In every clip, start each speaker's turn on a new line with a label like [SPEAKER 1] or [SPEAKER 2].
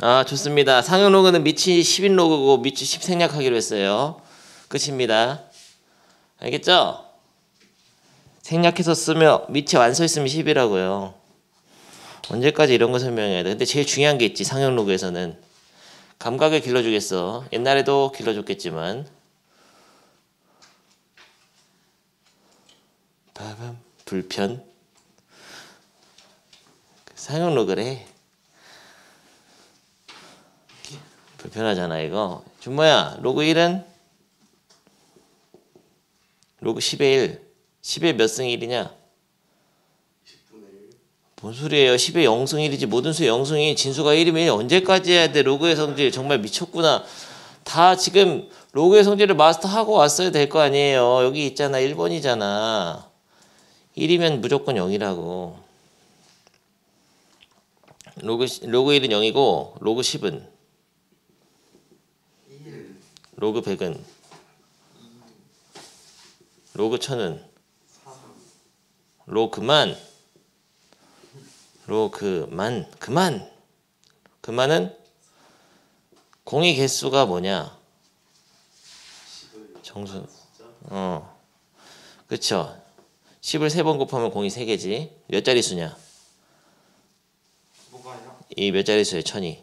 [SPEAKER 1] 아, 좋습니다. 상용 로그는 밑이 10인 로그고 밑이 10 생략하기로 했어요. 끝입니다. 알겠죠? 생략해서 쓰면 밑이 완서 있으면 10이라고요. 언제까지 이런 거 설명해야 돼? 근데 제일 중요한 게 있지, 상용 로그에서는. 감각을 길러주겠어. 옛날에도 길러줬겠지만. 불편. 상용 로그래. 불편하잖아 이거. 준모야, 로그 1은? 로그 10의 1. 10의 몇 승 1이냐?
[SPEAKER 2] 10분의 1.
[SPEAKER 1] 뭔 소리예요? 10의 0승 1이지. 모든 수의 0승이 진수가 1이면 1. 언제까지 해야 돼? 로그의 성질 정말 미쳤구나. 다 지금 로그의 성질을 마스터하고 왔어야 될 거 아니에요. 여기 있잖아. 1번이잖아. 1이면 무조건 0이라고. 로그 1은 0이고 로그 10은?
[SPEAKER 2] 1.
[SPEAKER 1] 로그 100은? 로그 1000은?
[SPEAKER 2] 3.
[SPEAKER 1] 로그만? 그만은? 공의 개수가 뭐냐?
[SPEAKER 2] 10을
[SPEAKER 1] 정수.
[SPEAKER 2] 진짜?
[SPEAKER 1] 그쵸. 10을 3번 곱하면 공이 3개지. 몇 자릿수냐?
[SPEAKER 2] 뭐가요?
[SPEAKER 1] 이 몇 자릿수에 1000이?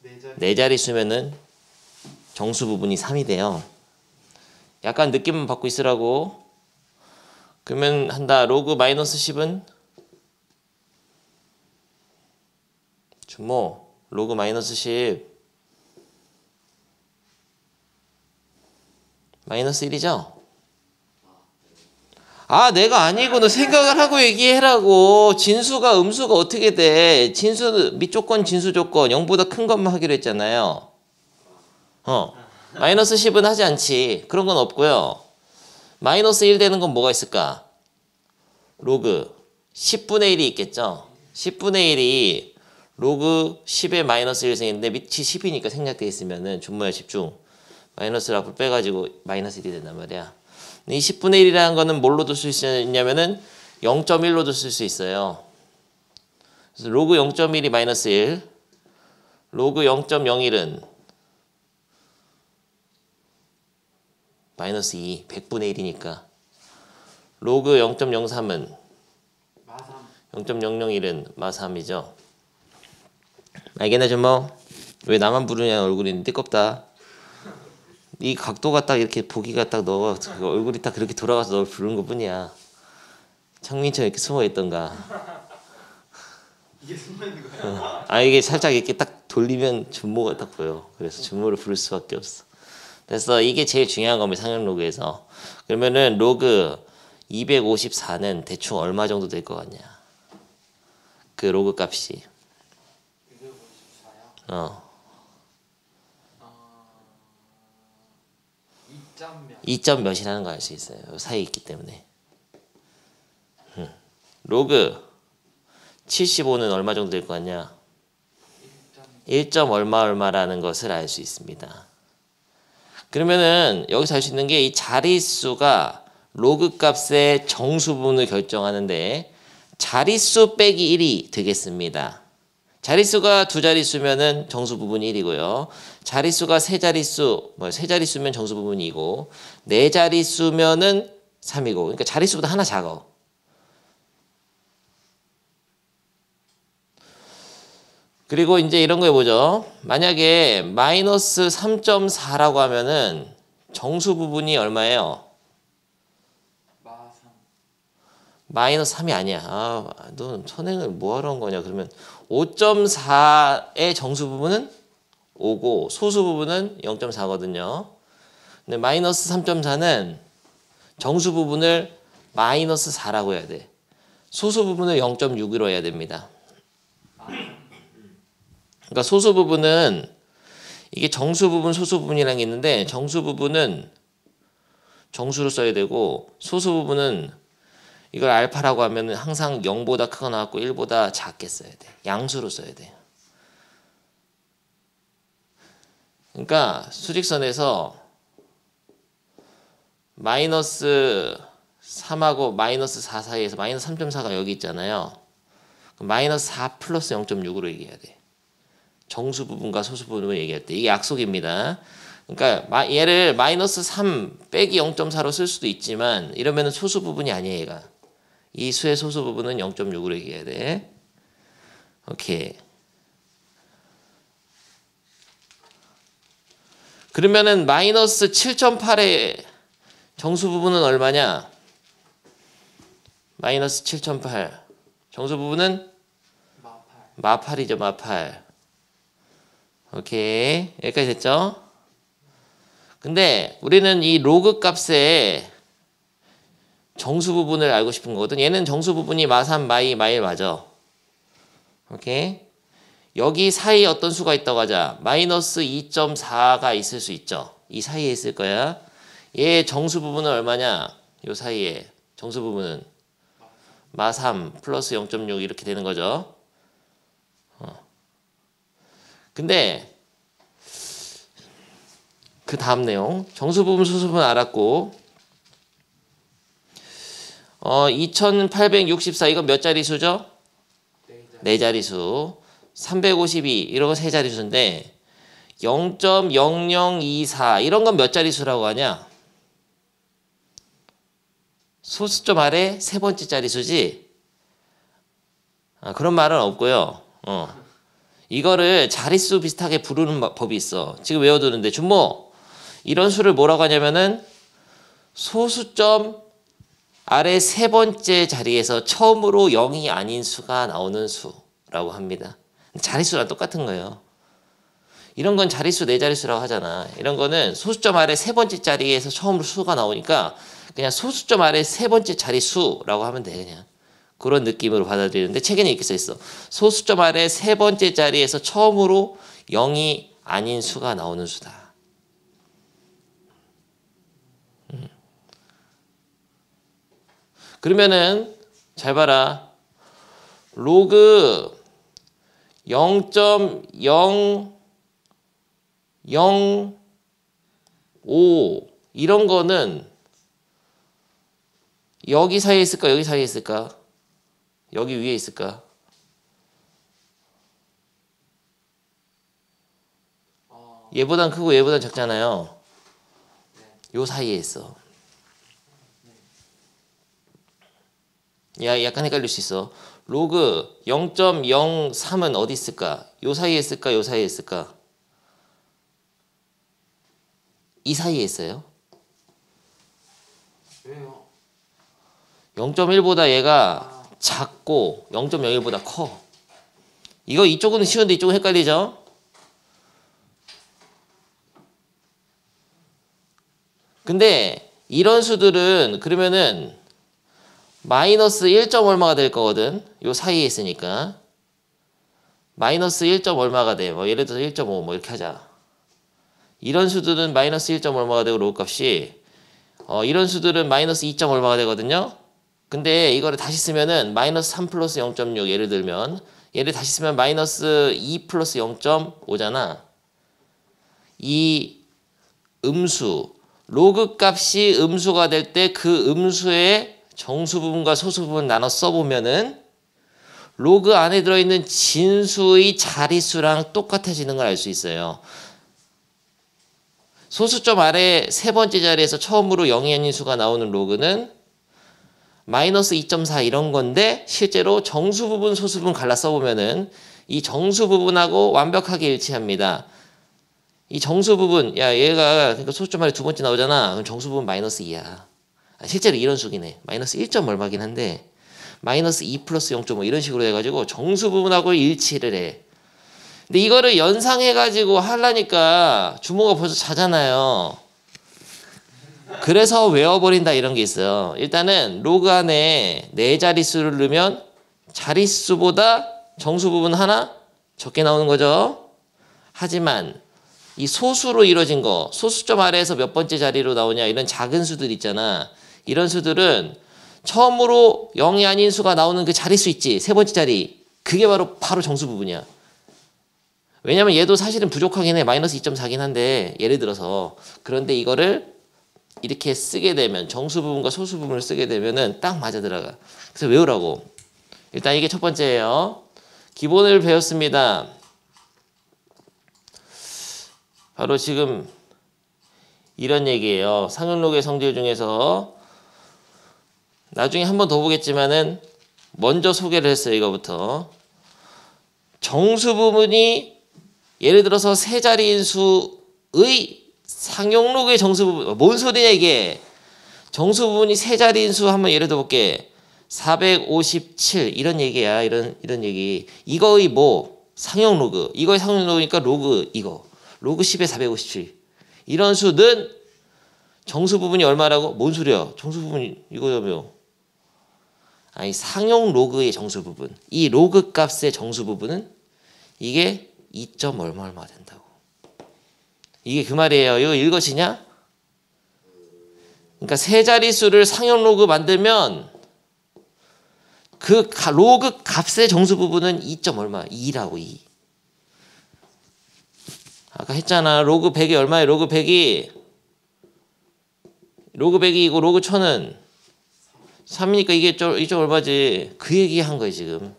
[SPEAKER 2] 4자리.
[SPEAKER 1] 4자릿수면은 정수 부분이 3이 돼요. 약간 느낌만 받고 있으라고. 그러면 한다. 로그 마이너스 10은? 준모, 로그 마이너스 10 마이너스 1이죠? 아, 내가 아니고 너 생각을 하고 얘기해라고. 진수가 음수가 어떻게 돼? 진수 밑조건 진수 조건 0보다 큰 것만 하기로 했잖아요. 마이너스 10은 하지 않지. 그런 건 없고요. 마이너스 1 되는 건 뭐가 있을까? 로그 10분의 1이 있겠죠? 10분의 1이 로그 10의 마이너스 1승인데 밑이 10이니까 생략되어 있으면은 준모야 집중. 마이너스를 앞으로 빼가지고 마이너스 1이 된단 말이야. 이 10분의 1이라는 거는 뭘로 둘 수 있냐면은 0.1로도 쓸 수 있어요. 그래서 로그 0.1이 마이너스 1, 로그 0.01은 마이너스 2, 100분의 1이니까. 로그 0.03은
[SPEAKER 2] 마삼.
[SPEAKER 1] 0.001은 마3이죠. 알겠나 준모? 왜 나만 부르냐 얼굴이 띠껍다. 이 각도가 딱 이렇게 보기가 딱 너 얼굴이 딱 그렇게 돌아가서 널 부르는 것 뿐이야. 창민처럼 이렇게 숨어 있던가.
[SPEAKER 2] 이게 숨어있는 거야?
[SPEAKER 1] 아, 이게 살짝 이렇게 딱 돌리면 준모가 딱 보여. 그래서 준모를 부를 수밖에 없어. 그래서 이게 제일 중요한 겁니다. 상용 로그에서. 그러면은 로그 254는 대충 얼마 정도 될 것 같냐? 그 로그 값이.
[SPEAKER 2] 254요?
[SPEAKER 1] 2점 몇이라는 거 알 수 있어요. 사이에 있기 때문에. 로그 75는 얼마 정도 될 것 같냐? 1점 얼마라는 것을 알 수 있습니다. 그러면은 여기서 알 수 있는 게 이 자릿수가 로그 값의 정수분을 결정하는데 자릿수 빼기 1이 되겠습니다. 자릿수가 두 자릿수면은 정수 부분이 1이고요. 자릿수가 세 자릿수면 정수 부분이 2고 네 자릿수면은 3이고. 그러니까 자릿수보다 하나 작아. 그리고 이제 이런 거 해보죠. 만약에 마이너스 3.4라고 하면은 정수 부분이 얼마예요?
[SPEAKER 2] 마삼.
[SPEAKER 1] 마이너스 3이 아니야. 아, 너 선행을 뭐하러 한 거냐? 그러면 5.4의 정수 부분은 5고 소수 부분은 0.4거든요. 근데 마이너스 3.4는 정수 부분을 마이너스 4라고 해야 돼. 소수 부분을 0.6으로 해야 됩니다. 그러니까 소수 부분은 이게 정수 부분, 소수 부분이라는 게 있는데 정수 부분은 정수로 써야 되고 소수 부분은 이걸 알파라고 하면 항상 0보다 크거나 같고 1보다 작게 써야 돼. 양수로 써야 돼. 그러니까 수직선에서 마이너스 3하고 마이너스 4 사이에서 마이너스 3.4가 여기 있잖아요. 그럼 마이너스 4 플러스 0.6으로 얘기해야 돼. 정수 부분과 소수 부분을 얘기할 때 이게 약속입니다. 그러니까 얘를 마이너스 3 빼기 0.4로 쓸 수도 있지만 이러면은 소수 부분이 아니에요, 얘가. 이 수의 소수 부분은 0.6으로 얘기해야 돼. 오케이. 그러면은 마이너스 7.8의 정수 부분은 얼마냐? 마이너스 7.8. 정수 부분은 마8이죠, 마8. 오케이. 여기까지 됐죠? 근데 우리는 이 로그 값의 정수 부분을 알고 싶은 거거든. 얘는 정수 부분이 마3, 마2, 마1 맞아. 오케이. 여기 사이에 어떤 수가 있다고 하자. 마이너스 2.4가 있을 수 있죠. 이 사이에 있을 거야. 얘 정수 부분은 얼마냐? 요 사이에 정수 부분은 마3 플러스 0.6 이렇게 되는 거죠. 근데 그 다음 내용 정수 부분 소수 부분 알았고 2864 이건 몇 자리수죠? 네 자리수. 352 이런 거 세 자리수인데 0.0024 이런 건 몇 자리수라고 하냐? 소수점 아래 세 번째 자리수지? 그런 말은 없고요. 이거를 자릿수 비슷하게 부르는 법이 있어. 지금 외워두는데 준모 이런 수를 뭐라고 하냐면은 소수점 아래 세 번째 자리에서 처음으로 0이 아닌 수가 나오는 수라고 합니다. 자릿수랑 똑같은 거예요. 이런 건 자릿수 네 자릿수라고 하잖아. 이런 거는 소수점 아래 세 번째 자리에서 처음으로 수가 나오니까 그냥 소수점 아래 세 번째 자릿수라고 하면 돼. 그냥 그런 느낌으로 받아들이는데 책에는 이렇게 써 있어. 소수점 아래 세 번째 자리에서 처음으로 0이 아닌 수가 나오는 수다. 그러면은 잘 봐라. 로그 0.005 이런 거는 여기 사이에 있을까? 여기 사이에 있을까? 여기 위에 있을까? 얘보단 크고 얘보단 작잖아요. 요 사이에 있어. 야, 약간 헷갈릴 수 있어. 로그 0.03은 어디 있을까? 요 사이에 있을까? 요 사이에 있을까? 이 사이에 있어요.
[SPEAKER 2] 왜요?
[SPEAKER 1] 0.1보다 얘가 작고 0.01보다 커. 이거 이쪽은 쉬운데 이쪽은 헷갈리죠? 근데 이런 수들은 그러면은 마이너스 1. 얼마가 될 거거든. 요 사이에 있으니까. 마이너스 1. 얼마가 돼. 뭐 예를 들어서 1.5 뭐 이렇게 하자. 이런 수들은 마이너스 1. 얼마가 되고 로그 값이 이런 수들은 마이너스 2. 얼마가 되거든요. 근데 이거를 다시 쓰면은 마이너스 3 플러스 0.6 예를 들면 얘를 다시 쓰면 마이너스 2 플러스 0.5잖아. 이 음수 로그 값이 음수가 될 때 그 음수의 정수 부분과 소수 부분 나눠 써보면은 로그 안에 들어있는 진수의 자릿수랑 똑같아지는 걸 알 수 있어요. 소수점 아래 세 번째 자리에서 처음으로 0이 아닌 수가 나오는 로그는 마이너스 2.4 이런 건데 실제로 정수 부분, 소수 부분 갈라 써보면은 이 정수 부분하고 완벽하게 일치합니다. 이 정수 부분, 야 얘가 그러니까 소수점 아래 두 번째 나오잖아. 그럼 정수 부분 마이너스 2야. 실제로 이런 수기네. 마이너스 1. 얼마긴 한데 마이너스 2 플러스 0.5 이런 식으로 해가지고 정수 부분하고 일치를 해. 근데 이거를 연상해가지고 하려니까 주모가 벌써 자잖아요. 그래서 외워버린다 이런 게 있어요. 일단은 로그 안에 네 자릿수를 넣으면 자릿수보다 정수 부분 하나 적게 나오는 거죠. 하지만 이 소수로 이루어진 거, 소수점 아래에서 몇 번째 자리로 나오냐 이런 작은 수들 있잖아. 이런 수들은 처음으로 0이 아닌 수가 나오는 그 자릿수 있지. 세 번째 자리. 그게 바로 정수 부분이야. 왜냐면 얘도 사실은 부족하긴 해. 마이너스 2.4긴 한데 예를 들어서. 그런데 이거를 이렇게 쓰게 되면 정수 부분과 소수 부분을 쓰게 되면은 딱 맞아 들어가. 그래서 외우라고. 일단 이게 첫 번째예요. 기본을 배웠습니다. 바로 지금 이런 얘기예요. 상용로그의 성질 중에서 나중에 한 번 더 보겠지만은 먼저 소개를 했어요. 이거부터. 정수 부분이 예를 들어서 세 자리인 수의 상용로그의 정수 부분, 뭔 소리냐 이게. 정수 부분이 세 자리인 수 한번 예를 들어 볼게. 457 이런 얘기야. 이런 얘기. 이거의 뭐 상용로그. 이거의 상용로그니까 로그 이거. 로그 10에 457. 이런 수는 정수 부분이 얼마라고? 뭔 소리야? 정수 부분이 이거라며. 아니 상용 로그의 정수 부분. 이 로그 값의 정수 부분은 이게 2. 얼마 된다고. 이게 그 말이에요. 이거 읽으시냐? 그러니까 세 자릿수를 상용 로그 만들면 그 로그 값의 정수 부분은 2. 얼마? 2라고 2. 아까 했잖아. 로그 100이 얼마예요? 로그 100이 이고 로그 1000은 3이니까 이게 2. 얼마지. 그 얘기 한 거예요 지금.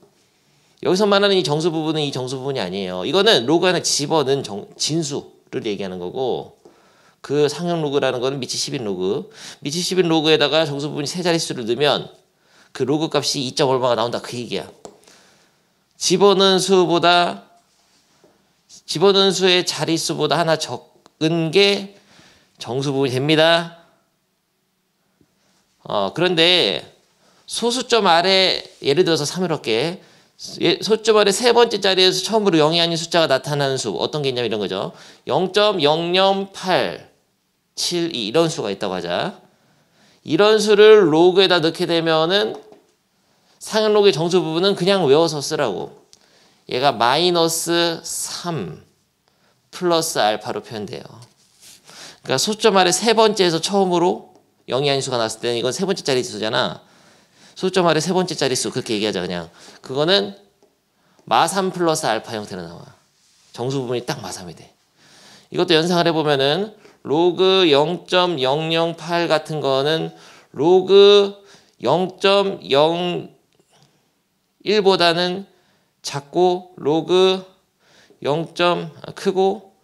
[SPEAKER 1] 여기서 말하는 이 정수 부분은 이 정수 부분이 아니에요. 이거는 로그 안에 집어넣은 진수를 얘기하는 거고, 그 상용 로그라는 거는 미치 10인 로그. 미치 10인 로그에다가 정수 부분이 세 자릿수를 넣으면 그 로그 값이 2. 얼마가 나온다 그 얘기야. 집어넣은 수의 자릿수보다 하나 적은 게 정수 부분이 됩니다. 그런데 소수점 아래 예를 들어서 3을 할게. 소수점 아래 세 번째 자리에서 처음으로 0이 아닌 숫자가 나타나는 수 어떤 게 있냐면 이런 거죠. 0.00872 이런 수가 있다고 하자. 이런 수를 로그에다 넣게 되면은 상용 로그의 정수 부분은 그냥 외워서 쓰라고. 얘가 마이너스 3 플러스 알파로 표현돼요. 그러니까 소수점 아래 세 번째에서 처음으로 0이 아닌 수가 나왔을 때는 이건 세 번째 자릿수잖아. 소수점 아래 세 번째 자릿수 그렇게 얘기하자 그냥. 그거는 마3 플러스 알파 형태로 나와. 정수 부분이 딱 마3이 돼. 이것도 연상을 해보면은 로그 0.008 같은 거는 로그 0.01보다는 작고 로그 0. 크고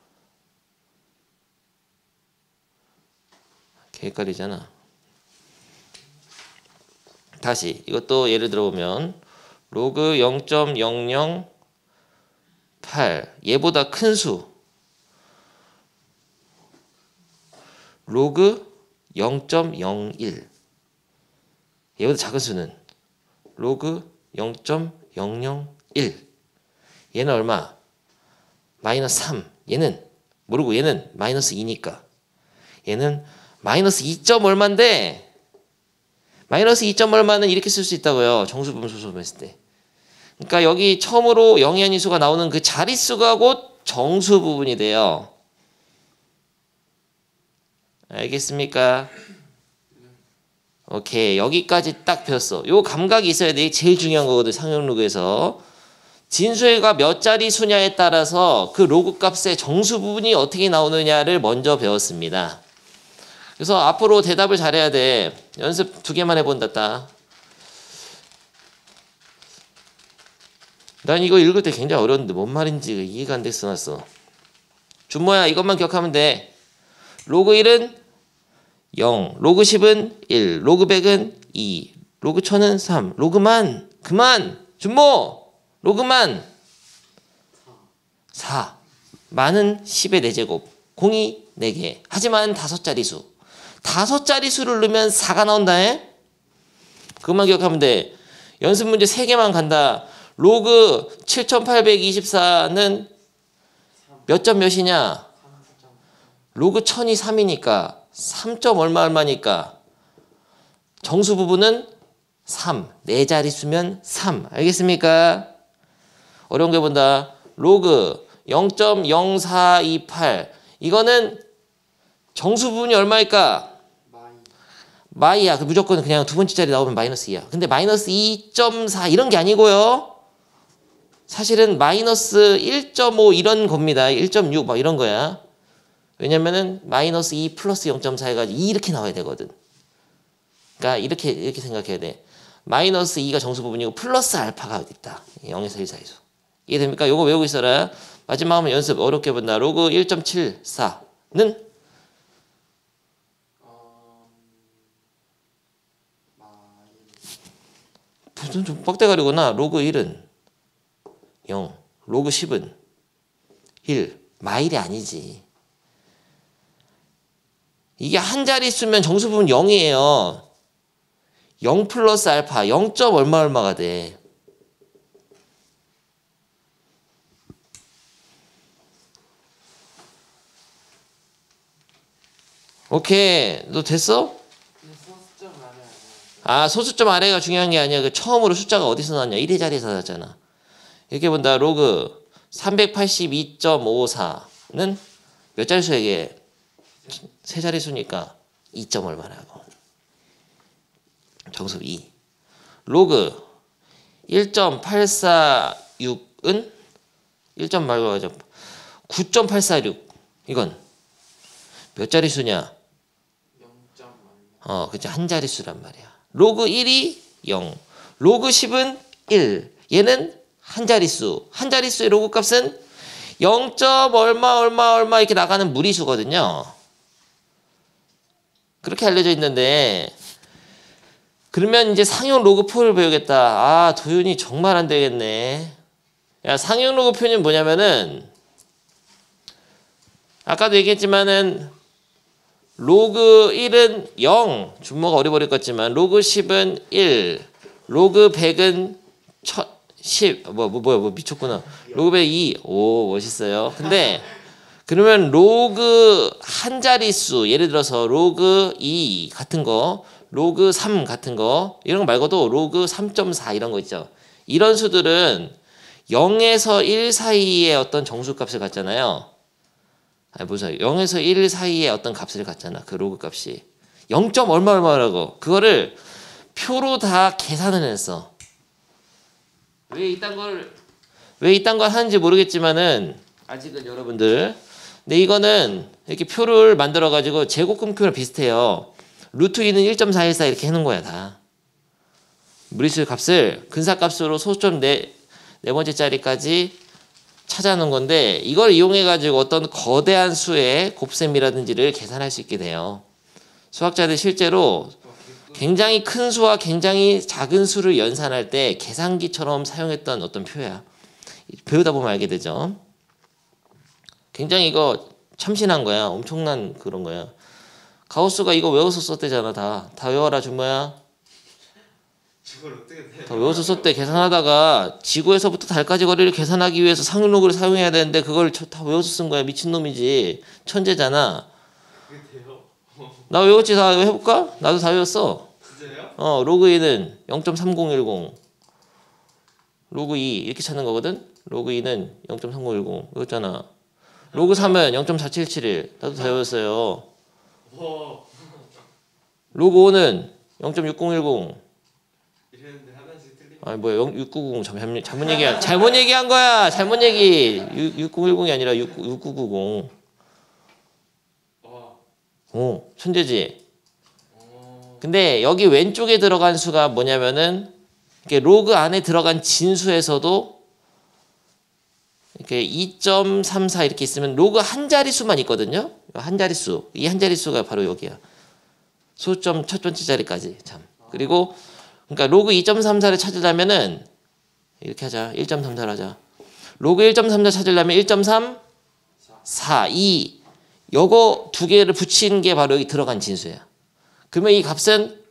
[SPEAKER 1] 헷갈리잖아. 다시 이것도 예를 들어보면 로그 0.008 얘보다 큰 수 로그 0.01 얘보다 작은 수는 로그 0.001 얘는 얼마? 마이너스 3 얘는 모르고 얘는 마이너스 2니까 얘는 마이너스 2. 얼마인데 마이너스 2. 얼마는 이렇게 쓸 수 있다고요. 정수 부분 소수 했을 때. 그러니까 여기 처음으로 0이 아닌 수가 나오는 그 자릿수가 곧 정수 부분이 돼요. 알겠습니까? 오케이. 여기까지 딱 배웠어. 요 감각이 있어야 돼. 제일 중요한 거거든. 상용 로그에서. 진수가 몇 자릿수냐에 따라서 그 로그 값의 정수 부분이 어떻게 나오느냐를 먼저 배웠습니다. 그래서 앞으로 대답을 잘해야 돼. 연습 2개만 해본다 딱. 난 이거 읽을 때 굉장히 어려웠는데 뭔 말인지 이해가 안 됐어 놨어. 준모야 이것만 기억하면 돼. 로그 1은 0, 로그 10은 1, 로그 100은 2, 로그 1000은 3, 로그만 그만 준모 로그만 4 만은 10의 4제곱 공이 4개 하지만 5자리수 5자리수를 넣으면 4가 나온다 해? 그것만 기억하면 돼. 연습 문제 3개만 간다. 로그 7824는 몇 점 몇이냐? 로그 1000이 3이니까 3. 얼마니까 정수 부분은 3. 4자릿수면 3. 알겠습니까? 어려운 게 본다. 로그 0.0428 이거는 정수 부분이 얼마일까? 마이야. 그 무조건 그냥 두 번째 자리 나오면 마이너스 2야. 근데 마이너스 2.4 이런 게 아니고요. 사실은 마이너스 1.5 이런 겁니다. 1.6 막 이런 거야. 왜냐면은 마이너스 2 플러스 0.4 해가지고 2 이렇게 나와야 되거든. 그러니까 이렇게 생각해야 돼. 마이너스 2가 정수 부분이고 플러스 알파가 어디 있다. 0에서 1 사이에서. 이해됩니까? 요거 외우고 있어라. 마지막 한번 연습 어렵게 본다. 로그 1.74는 무슨 좀 뻑대가리구나. 로그 1은 0, 로그 10은 1. 마일이 아니지. 이게 한 자릿수면 정수부분 0이에요. 0 플러스 알파 0. 얼마가 돼. 오케이. 너 됐어?
[SPEAKER 2] 소수점 안에 아니야.
[SPEAKER 1] 아, 소수점 아래가 중요한 게 아니야. 그 처음으로 숫자가 어디서 나왔냐. 1의 자리에서 나왔잖아. 이렇게 본다. 로그 382.54는 몇 자릿수야 이게? 세 자릿수니까 2. 얼마라고. 정수 2. 로그 1.846은 1점 말고 하죠. 9.846. 이건 몇 자릿수냐?
[SPEAKER 2] 0점
[SPEAKER 1] 그치. 한 자릿수란 말이야. 로그 1이 0. 로그 10은 1. 얘는 한 자릿수. 한 자릿수의 로그 값은 0. 얼마 이렇게 나가는 무리수거든요. 그렇게 알려져 있는데 그러면 이제 상용 로그 표를 배우겠다. 아, 도윤이 정말 안 되겠네. 야, 상용 로그 표는 뭐냐면은 아까도 얘기했지만은 로그 1은 0. 준모가 어려버릴 것 같지만 로그 10은 1. 로그 100은 10. 뭐 미쳤구나. 로그 100 2. 오, 멋있어요. 근데 그러면 로그 한 자릿수, 예를 들어서 로그 2 같은 거, 로그 3 같은 거, 이런 거 말고도 로그 3.4 이런 거 있죠. 이런 수들은 0에서 1 사이의 어떤 정수값을 갖잖아요. 아니 무슨 0에서 1 사이의 어떤 값을 갖잖아. 그 로그 값이 0. 얼마라고. 그거를 표로 다 계산을 했어. 왜 이딴 걸 하는지 모르겠지만은 아직은 여러분들. 근데 이거는 이렇게 표를 만들어 가지고 제곱근표랑 비슷해요. 루트 2는 1.414 이렇게 해놓은 거야 다. 무리수 값을 근사값으로 소수점 네 번째 자리까지 찾아놓은 건데 이걸 이용해 가지고 어떤 거대한 수의 곱셈이라든지를 계산할 수 있게 돼요. 수학자들 실제로 굉장히 큰 수와 굉장히 작은 수를 연산할 때 계산기처럼 사용했던 어떤 표야. 배우다 보면 알게 되죠. 굉장히 이거 참신한 거야. 엄청난 그런 거야. 가우스가 이거 외워서 썼대잖아. 다 외워라 준모야.
[SPEAKER 2] 저걸 어떻게 돼?
[SPEAKER 1] 다 외워서 썼대. 계산하다가 지구에서부터 달까지 거리를 계산하기 위해서 상용로그를 사용해야 되는데 그걸 다 외워서 쓴 거야. 미친놈이지. 천재잖아.
[SPEAKER 2] 그게 돼요?
[SPEAKER 1] 나 외웠지. 다 해볼까? 나도 다 외웠어.
[SPEAKER 2] 진짜요?
[SPEAKER 1] 로그 2는 0.3010 로그 2 이렇게 찾는 거거든. 로그 2는 0.3010 이거잖아. 로그 3은 0.4771 나도 다 외웠어요.
[SPEAKER 2] 와
[SPEAKER 1] 로그 5는 0.6010
[SPEAKER 2] 이랬는데 하나씩 틀린.
[SPEAKER 1] 아니 뭐야 6990 잘못 얘기한 거야. 잘못 얘기. 6010이 아니라 6990.
[SPEAKER 2] 와.
[SPEAKER 1] 오, 천재지.
[SPEAKER 2] 어.
[SPEAKER 1] 근데 여기 왼쪽에 들어간 수가 뭐냐면은 이렇게 로그 안에 들어간 진수에서도 이렇게 2.34 이렇게 있으면 로그 한 자릿수만 있거든요. 한 자릿수. 이 한 자릿수가 바로 여기야. 소수점 첫 번째 자리까지. 참. 그리고 그러니까 로그 2.34를 찾으려면은 이렇게 하자. 1.34를 하자. 로그 1.34 찾으려면 1.34 2 요거 두 개를 붙인 게 바로 여기 들어간 진수야. 그러면 이 값은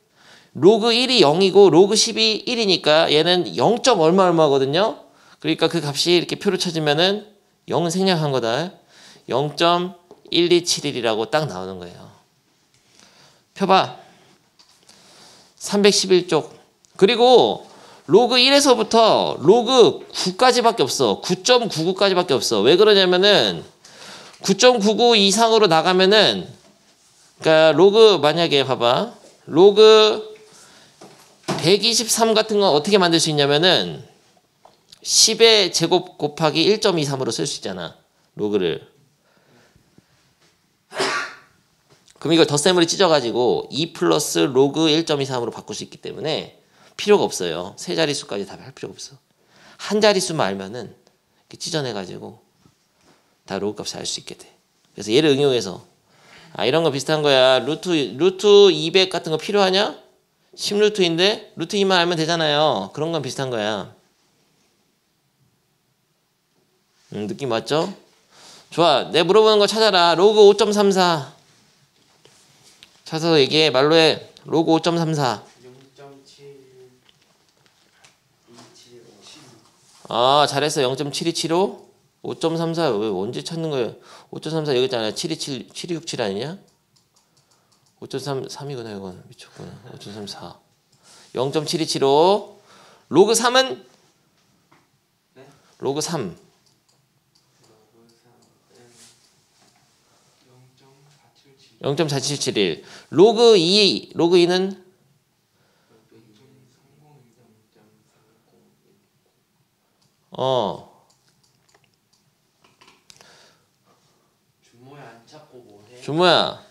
[SPEAKER 1] 로그 1이 0이고 로그 10이 1이니까 얘는 0. 얼마거든요. 그러니까 그 값이 이렇게 표를 찾으면은 0은 생략한 거다. 0.1271이라고 딱 나오는 거예요. 펴봐. 311쪽. 그리고 로그 1에서부터 로그 9까지밖에 없어. 9.99까지밖에 없어. 왜 그러냐면은 9.99 이상으로 나가면은 그러니까 로그 만약에 봐봐. 로그 123 같은 건 어떻게 만들 수 있냐면은 10의 제곱 곱하기 1.23으로 쓸 수 있잖아. 로그를. 그럼 이걸 덧셈으로 찢어가지고 2 플러스 로그 1.23으로 바꿀 수 있기 때문에 필요가 없어요. 세 자릿수까지 다 할 필요가 없어. 한 자릿수만 알면은 이렇게 찢어내가지고 다 로그 값을 알 수 있게 돼. 그래서 얘를 응용해서 이런 거 비슷한 거야. 루트 200 같은 거 필요하냐? 10루트인데 루트 2만 알면 되잖아요. 그런 건 비슷한 거야. 느낌 맞죠? 좋아. 내 물어보는 거 찾아라. 로그 5.34 찾아서 얘기해. 말로 해. 로그 5.34
[SPEAKER 2] 0.7 2750
[SPEAKER 1] 잘했어. 0.7275 5.34 왜 언제 찾는 거예요? 5.34 여기 있잖아. 7267 아니냐? 5.33이구나 이건. 미쳤구나. 5.34 0.7275 로그 3은?
[SPEAKER 2] 네?
[SPEAKER 1] 로그 3 0.4771 로그 2는?
[SPEAKER 2] 준모야 안 찾고 뭐해?
[SPEAKER 1] 준모야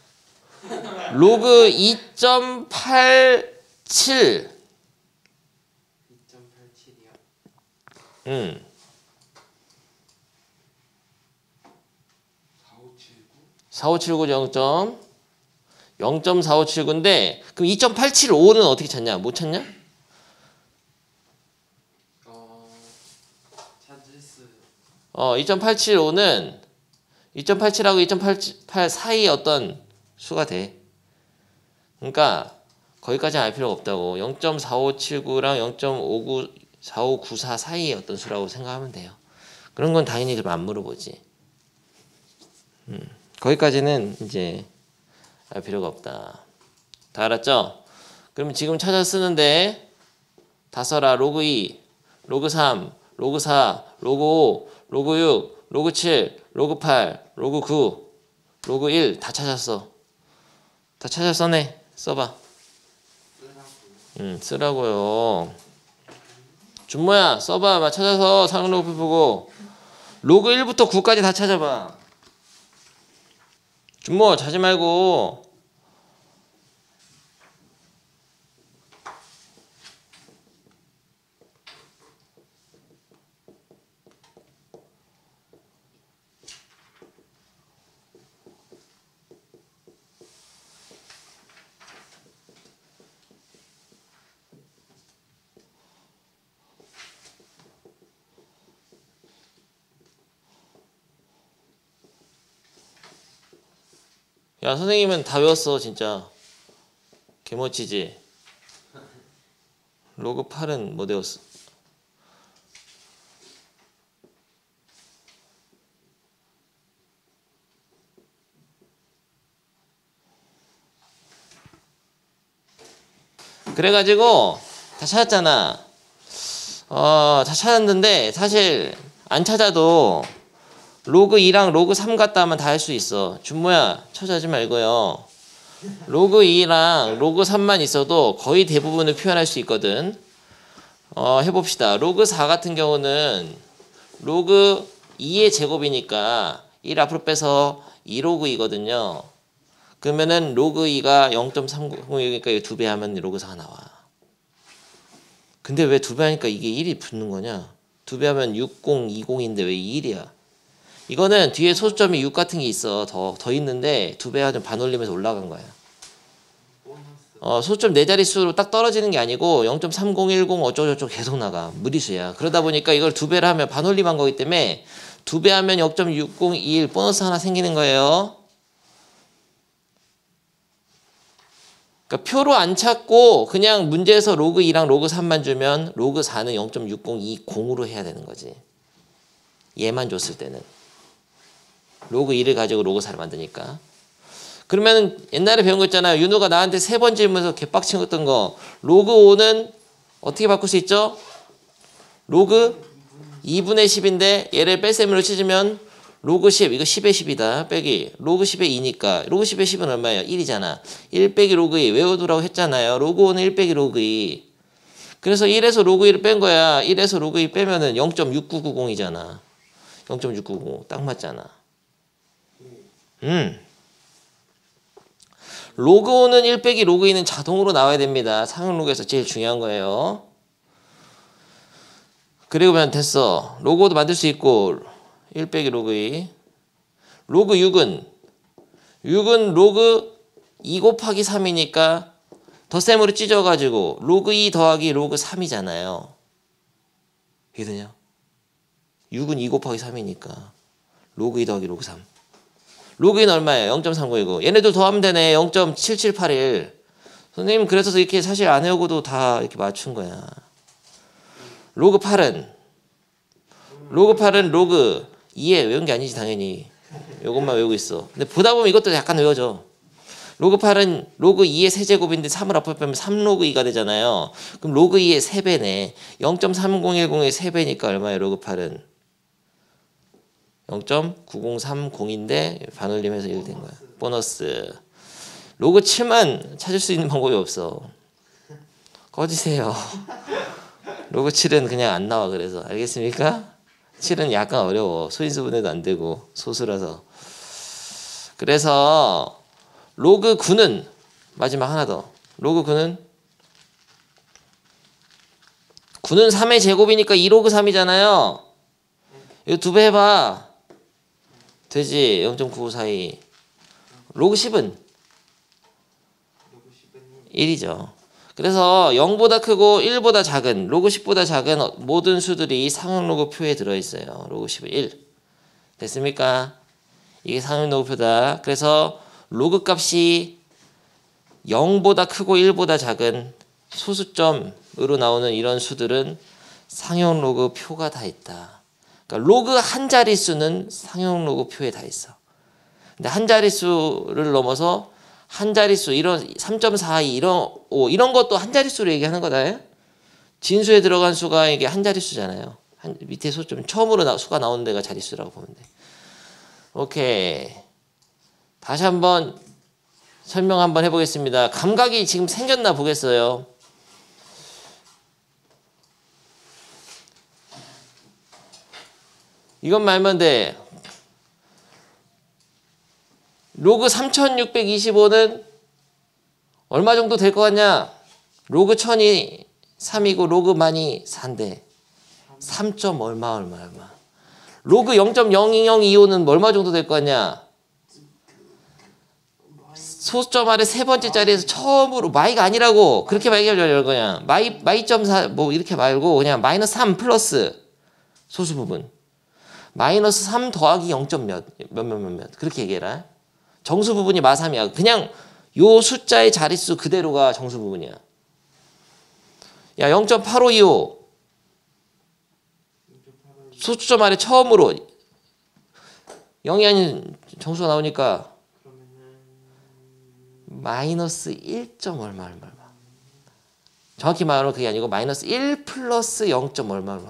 [SPEAKER 1] 로그 2.87
[SPEAKER 2] 2.87이야. 4579
[SPEAKER 1] 4579 0.4579인데 그럼 2.875는 어떻게 찾냐? 못 찾냐?
[SPEAKER 2] 찾을 수
[SPEAKER 1] 2.875는 2.87하고 2.88 사이의 어떤 수가 돼. 그러니까 거기까지 알 필요가 없다고. 0.4579랑 0.4594 사이의 어떤 수라고 생각하면 돼요. 그런 건 당연히 그럼 안 물어보지. 거기까지는 이제 알 필요가 없다. 다 알았죠? 그러면 지금 찾아 쓰는데 다 써라. 로그 2, 로그 3, 로그 4, 로그 5, 로그 6, 로그 7, 로그 8, 로그 9, 로그 1 다 찾았어. 다 찾아 써내. 써봐. 쓰라고요. 준모야 써봐. 찾아서 상록표 보고 로그 1부터 9까지 다 찾아봐. 준모 자지 말고. 야 선생님은 다 외웠어 진짜. 개멋지지. 로그 8은 못 외웠어. 그래가지고 다 찾았잖아. 다 찾았는데 사실 안 찾아도 로그 2랑 로그 3 갖다 하면 다 할 수 있어. 준모야 찾아하지 말고요. 로그 2랑 로그 3만 있어도 거의 대부분을 표현할 수 있거든. 해봅시다. 로그 4 같은 경우는 로그 2의 제곱이니까 1 앞으로 빼서 2로그 2거든요. 그러면은 로그 2가 0.306이니까 이거 2배 하면 로그 4가 나와. 근데 왜 2배 하니까 이게 1이 붙는 거냐? 2배 하면 6020인데 왜 1이야? 이거는 뒤에 소수점이 6 같은 게 있어. 더 있는데 2배가 좀 반올림해서 올라간 거야. 소수점 4자릿수로 딱 떨어지는 게 아니고 0.3010 어쩌고저쩌고 계속 나가. 무리수야. 그러다 보니까 이걸 2배를 하면 반올림한 거기 때문에 2배 하면 0.6021 보너스 하나 생기는 거예요. 그러니까 표로 안 찾고 그냥 문제에서 로그 2랑 로그 3만 주면 로그 4는 0.6020으로 해야 되는 거지. 얘만 줬을 때는. 로그 2를 가지고 로그 4를 만드니까. 그러면 옛날에 배운 거 있잖아요. 윤호가 나한테 3번 질문에서 개빡친 거 어떤 거. 로그 5는 어떻게 바꿀 수 있죠? 로그 2분의 10인데 얘를 뺄셈으로 치면 로그 10, 이거 10의 10이다. 빼기 로그 10의 2니까 로그 10의 10은 얼마예요? 1이잖아. 1 빼기 로그 2 외워두라고 했잖아요. 로그 5는 1 빼기 로그 2. 그래서 1에서 로그 2를 뺀 거야. 1에서 로그 2 빼면은 0.6990이잖아. 0.690 딱 맞잖아. 로그 5는 1 빼기 로그 2는 자동으로 나와야 됩니다. 상응로그에서 제일 중요한 거예요. 그리고 그냥 됐어. 로그 5도 만들 수 있고 1 빼기 로그 2 로그 6은 로그 2 곱하기 3이니까 덧셈으로 찢어가지고 로그 2 더하기 로그 3이잖아요. 이해되냐? 6은 2 곱하기 3이니까 로그 2 더하기 로그 3. 로그 2는 얼마예요? 0.395. 얘네들 더하면 되네. 0.7781. 선생님 그래서 이렇게 사실 안 외우고도 다 이렇게 맞춘 거야. 로그 8은 로그 2에 외운 게 아니지 당연히. 이것만 외우고 있어. 근데 보다 보면 이것도 약간 외워져. 로그 8은 로그 2의 세제곱인데 3을 앞으로 빼면 3로그 2가 되잖아요. 그럼 로그 2의 3배네. 0.3010의 3배니까 얼마예요? 로그 8은 0.9030인데 반올림해서 1 된 거야. 보너스. 로그 7만 찾을 수 있는 방법이 없어. 꺼지세요. 로그 7은 그냥 안 나와. 그래서 알겠습니까? 7은 약간 어려워. 소인수분해도 안 되고 소수라서. 그래서 로그 9는 마지막 하나 더. 로그 9는 3의 제곱이니까 2로그 3이잖아요. 이거 2배 해봐. 되지. 0.9542. 로그 10은
[SPEAKER 2] 로그 10은
[SPEAKER 1] 1이죠. 그래서 0보다 크고 1보다 작은 로그 10보다 작은 모든 수들이 상형 로그 표에 들어있어요. 로그 10은 1. 됐습니까? 이게 상형 로그 표다. 그래서 로그 값이 0보다 크고 1보다 작은 소수점으로 나오는 이런 수들은 상형 로그 표가 다 있다. 그러니까 로그 한 자릿수는 상형 로그 표에 다 있어. 근데 한 자릿수를 넘어서 한 자릿수 이런 3.42 이런 것도 한 자릿수로 얘기하는 거다. 진수에 들어간 수가 이게 한 자릿수잖아요. 밑에 소점 처음으로 수가 나오는 데가 자릿수라고 보면 돼. 오케이. 다시 한번 설명 한번 해보겠습니다. 감각이 지금 생겼나 보겠어요. 이건 말면 돼. 로그 3625는 얼마 정도 될 것 같냐? 로그 1000이 3이고 로그 만이 4인데 3. 얼마. 로그 0.00025는 얼마 정도 될 것 같냐? 소수점 아래 세 번째 자리에서 처음으로 마이가 아니라고 그렇게 말하려고 그냥 마이.4 뭐 이렇게 말고 그냥 마이너스 3 플러스 소수 부분 마이너스 3 더하기 0. 몇 그렇게 얘기해라. 정수 부분이 마3이야. 그냥 요 숫자의 자릿수 그대로가 정수 부분이야. 야 0.8525 소수점 아래 처음으로 0이 아닌 정수가 나오니까 마이너스 1. 얼마. 정확히 말하면 그게 아니고 마이너스 1 플러스 0. 얼마.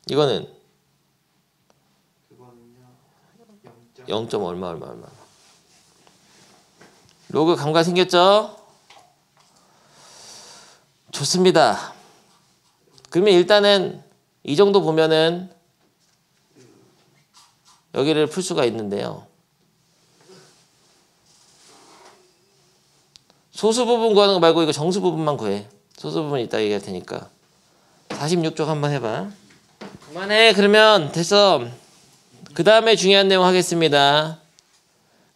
[SPEAKER 1] 이거는
[SPEAKER 2] 그거는요
[SPEAKER 1] 0. 얼마. 로그 감각 생겼죠? 좋습니다. 그러면 일단은 이 정도 보면은 여기를 풀 수가 있는데요. 소수 부분 구하는 거 말고 이거 정수 부분만 구해. 소수 부분 이따 얘기할 테니까. 46쪽 한번 해봐. 그만해. 그러면 됐어. 그 다음에 중요한 내용 하겠습니다.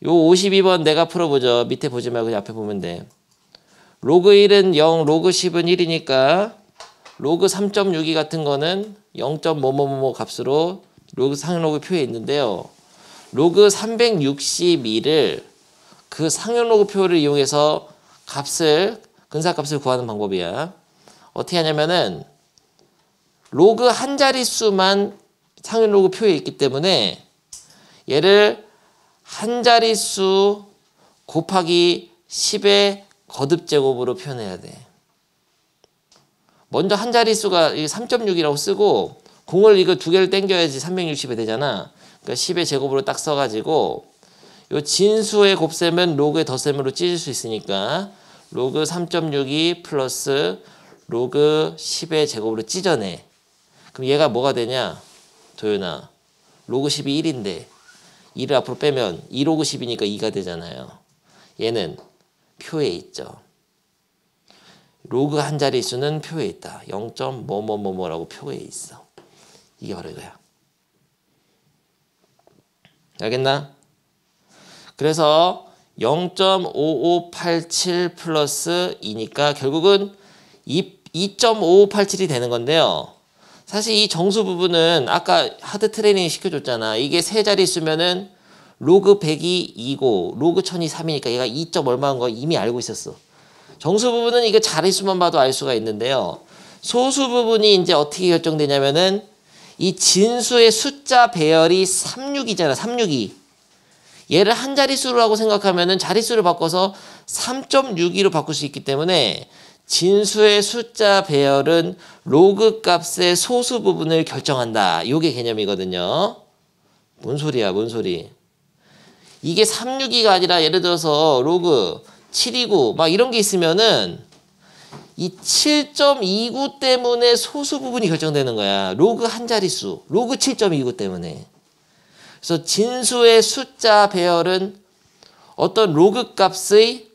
[SPEAKER 1] 요 52번 내가 풀어보죠. 밑에 보지 말고 그냥 앞에 보면 돼. 로그 1은 0, 로그 10은 1이니까 로그 3.62 같은 거는 0.뭐뭐뭐 값으로 로그 상용로그 표에 있는데요. 로그 362를 그 상용로그 표를 이용해서 근사값을 구하는 방법이야. 어떻게 하냐면은 로그 한 자릿수만 상용로그 표에 있기 때문에 얘를 한 자릿수 곱하기 10의 거듭제곱으로 표현해야 돼. 먼저 한 자릿수가 3.6이라고 쓰고 공을 이거 두 개를 땡겨야지 360이 되잖아. 그러니까 10의 제곱으로 딱 써가지고 요 진수의 곱셈은 로그의 덧셈으로 찢을 수 있으니까 로그 3.62 플러스 로그 10의 제곱으로 찢어내. 그럼 얘가 뭐가 되냐? 도윤아. 로그 10이 1인데 2를 앞으로 빼면 2로그 10이니까 2가 되잖아요. 얘는 표에 있죠. 로그 한 자릿수는 표에 있다. 0. 뭐뭐뭐뭐라고 표에 있어. 이게 바로 이거야. 알겠나? 그래서 0.5587 플러스 2니까 결국은 2.5587이 되는 건데요. 사실 이 정수 부분은 아까 하드 트레이닝 시켜줬잖아. 이게 세 자릿수면은 로그 100이 2고 로그 1000이 3이니까 얘가 2. 얼마인 거 이미 알고 있었어. 정수 부분은 이거 자릿수만 봐도 알 수가 있는데요. 소수 부분이 이제 어떻게 결정되냐면은 이 진수의 숫자 배열이 36이잖아. 362. 얘를 한 자릿수라고 생각하면은 자릿수를 바꿔서 3.62로 바꿀 수 있기 때문에 진수의 숫자 배열은 로그 값의 소수 부분을 결정한다. 요게 개념이거든요. 뭔 소리야, 뭔 소리. 이게 362가 아니라 예를 들어서 로그 729 막 이런 게 있으면은 이 7.29 때문에 소수 부분이 결정되는 거야. 로그 한 자릿수. 로그 7.29 때문에. 그래서 진수의 숫자 배열은 어떤 로그 값의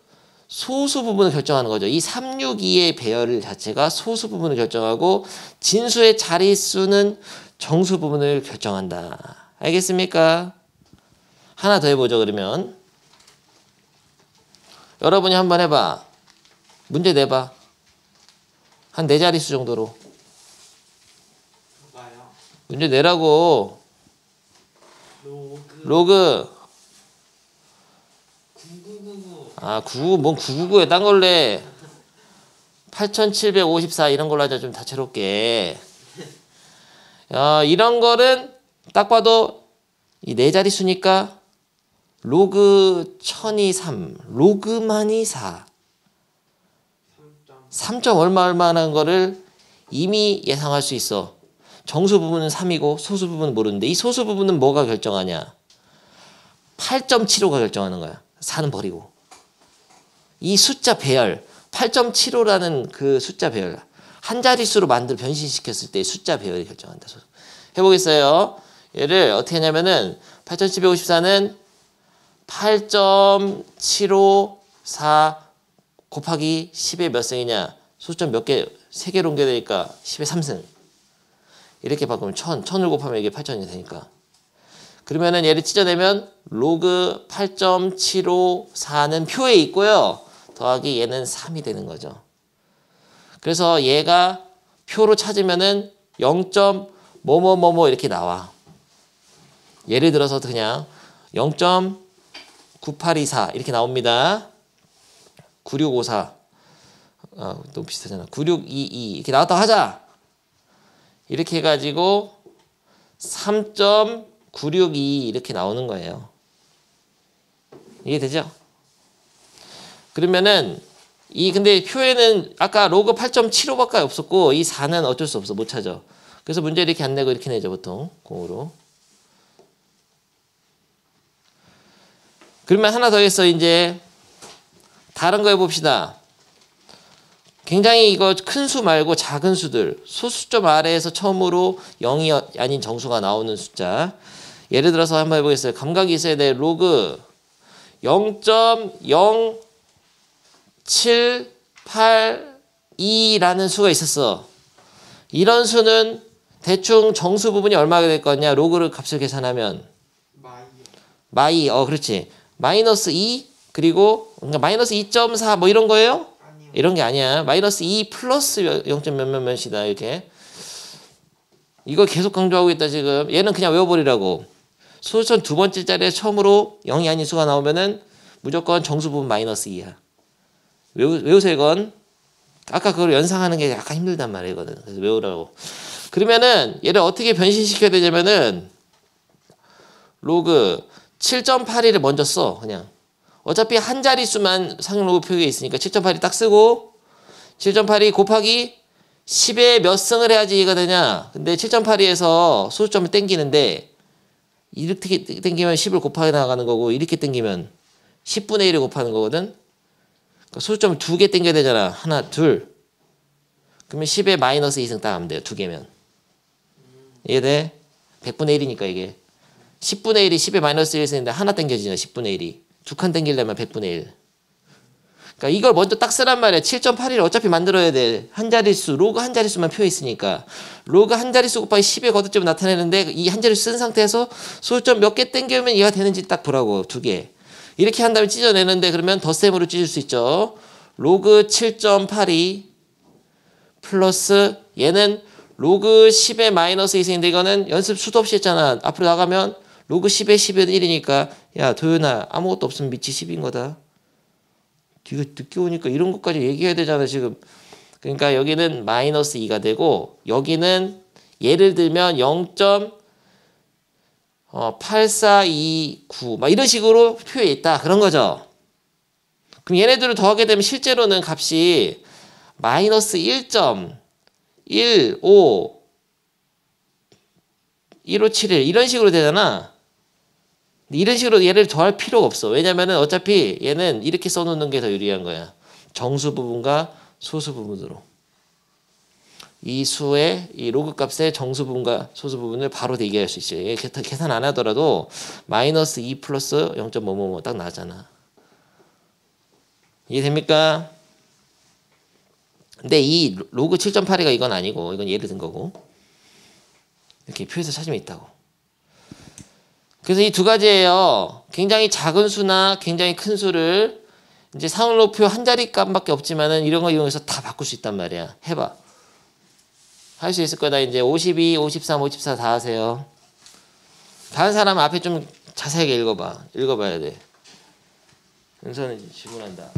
[SPEAKER 1] 소수 부분을 결정하는 거죠. 이 362의 배열 자체가 소수 부분을 결정하고 진수의 자릿수는 정수 부분을 결정한다. 알겠습니까? 하나 더 해보죠. 그러면 여러분이 한번 해봐. 문제 내봐. 한 4자릿수 정도로.
[SPEAKER 2] 뭐가요?
[SPEAKER 1] 문제 내라고. 로그.
[SPEAKER 2] 9999.
[SPEAKER 1] 아, 99, 뭔 999에 딴 걸래. 8754 이런 걸로 하자. 좀 다채롭게. 이런 거는 딱 봐도 이 4자릿수니까 로그 1000이 3, 로그만이 4. 3. 얼마라는 거를 이미 예상할 수 있어. 정수 부분은 3이고 소수 부분은 모르는데 이 소수 부분은 뭐가 결정하냐? 8.75가 결정하는 거야. 4는 버리고. 이 숫자 배열, 8.75라는 그 숫자 배열. 한 자릿수로 변신시켰을 때 숫자 배열이 결정한다. 해보겠어요. 얘를 어떻게 하냐면은 8754는 8.754 곱하기 10의 몇 승이냐? 소수점 몇 개? 3개로 옮겨야 되니까 10의 3승. 이렇게 바꾸면 1000을 곱하면 이게 8000이 되니까. 그러면은 얘를 찢어내면 로그 8.754는 표에 있고요. 더하기 얘는 3이 되는 거죠. 그래서 얘가 표로 찾으면은 0. 뭐뭐뭐뭐 이렇게 나와. 예를 들어서 그냥 0.9824 이렇게 나옵니다. 9654 너무 비슷하잖아. 9622 이렇게 나왔다고 하자. 이렇게 해가지고 3.962 이렇게 나오는 거예요. 이해되죠? 그러면은 근데 표에는 아까 로그 8.75밖에 없었고 이 4는 어쩔 수 없어. 못 찾아. 그래서 문제 이렇게 안 내고 이렇게 내죠. 보통 공으로. 그러면 하나 더 했어. 이제 다른 거 해봅시다. 굉장히 이거 큰 수 말고 작은 수들, 소수점 아래에서 처음으로 0이 아닌 정수가 나오는 숫자. 예를 들어서 한번 해보겠어요. 감각이 있어야 돼. 로그 0.0782라는 수가 있었어. 이런 수는 대충 정수 부분이 얼마가 될 거냐? 로그를 값을 계산하면 마이, 그렇지. 마이너스 2 그리고 그러니까 마이너스 2.4 뭐 이런 거예요?
[SPEAKER 2] 아니요.
[SPEAKER 1] 이런 게 아니야. 마이너스 2 플러스 0. 몇몇몇이다 이렇게. 이거 계속 강조하고 있다 지금. 얘는 그냥 외워버리라고. 소수점 두 번째 자리에 처음으로 0이 아닌 수가 나오면은 무조건 정수 부분 마이너스 2야. 외우세요 이건. 아까 그걸 연상하는 게 약간 힘들단 말이거든. 그래서 외우라고. 그러면은 얘를 어떻게 변신시켜야 되냐면은 로그 7.82를 먼저 써. 그냥. 어차피 한 자릿수만 상용 로그 표기에 있으니까 7.82 딱 쓰고 7.82 곱하기 10의 몇 승을 해야지 이가 되냐. 근데 7.82에서 소수점을 땡기는데 이렇게 땡기면 10을 곱하게 나가는 거고 이렇게 땡기면 10분의 1을 곱하는 거거든. 그러니까 소수점을 2개 땡겨야 되잖아. 하나, 둘. 그러면 10의 마이너스 2승 딱 하면 돼요. 2개면. 이해돼? 100분의 1이니까 이게. 10분의 1이 10의 마이너스 1승인데 하나 땡겨지잖아. 10분의 1이. 두 칸 땡기려면 100분의 1. 그러니까 이걸 먼저 딱 쓰란 말이야. 7.81을 어차피 만들어야 돼. 한 자릿수, 로그 한 자릿수만 표해 있으니까. 로그 한 자릿수 곱하기 10의 거듭점을 나타내는데 이 한 자릿수 쓴 상태에서 소수점 몇 개 땡겨면 얘가 되는지 딱 보라고. 2개. 이렇게 한 다음에 찢어내는데 그러면 덧셈으로 찢을 수 있죠. 로그 7.82 플러스 얘는 로그 10의 마이너스 2승인데 이거는 연습 수도 없이 했잖아. 앞으로 나가면 로그 10의 10은 1이니까 야 도윤아 아무것도 없으면 밑이 10인 거다. 이거 늦게 오니까 이런 것까지 얘기해야 되잖아 지금. 그러니까 여기는 마이너스 2가 되고 여기는 예를 들면 0.8429 막 이런 식으로 표에 있다 그런 거죠. 그럼 얘네들을 더하게 되면 실제로는 값이 마이너스 1.15 1571 이런 식으로 되잖아. 이런 식으로 얘를 더할 필요가 없어. 왜냐면은 어차피 얘는 이렇게 써놓는 게 더 유리한 거야. 정수 부분과 소수 부분으로. 이 수의 이 로그 값의 정수 부분과 소수 부분을 바로 대기할 수 있어요. 얘 계산 안 하더라도 마이너스 2 플러스 0.555 딱 나잖아. 이해됩니까? 근데 이 로그 7.82가 이건 아니고 이건 예를 든 거고 이렇게 표에서 찾으면 있다고. 그래서 이 두 가지예요. 굉장히 작은 수나 굉장히 큰 수를 이제 상응로표 한 자리 값밖에 없지만은 이런 거 이용해서 다 바꿀 수 있단 말이야. 해봐. 할 수 있을 거다. 이제 52, 53, 54 다 하세요. 다른 사람 앞에 좀 자세하게 읽어봐. 읽어봐야 돼. 은서는 질문한다.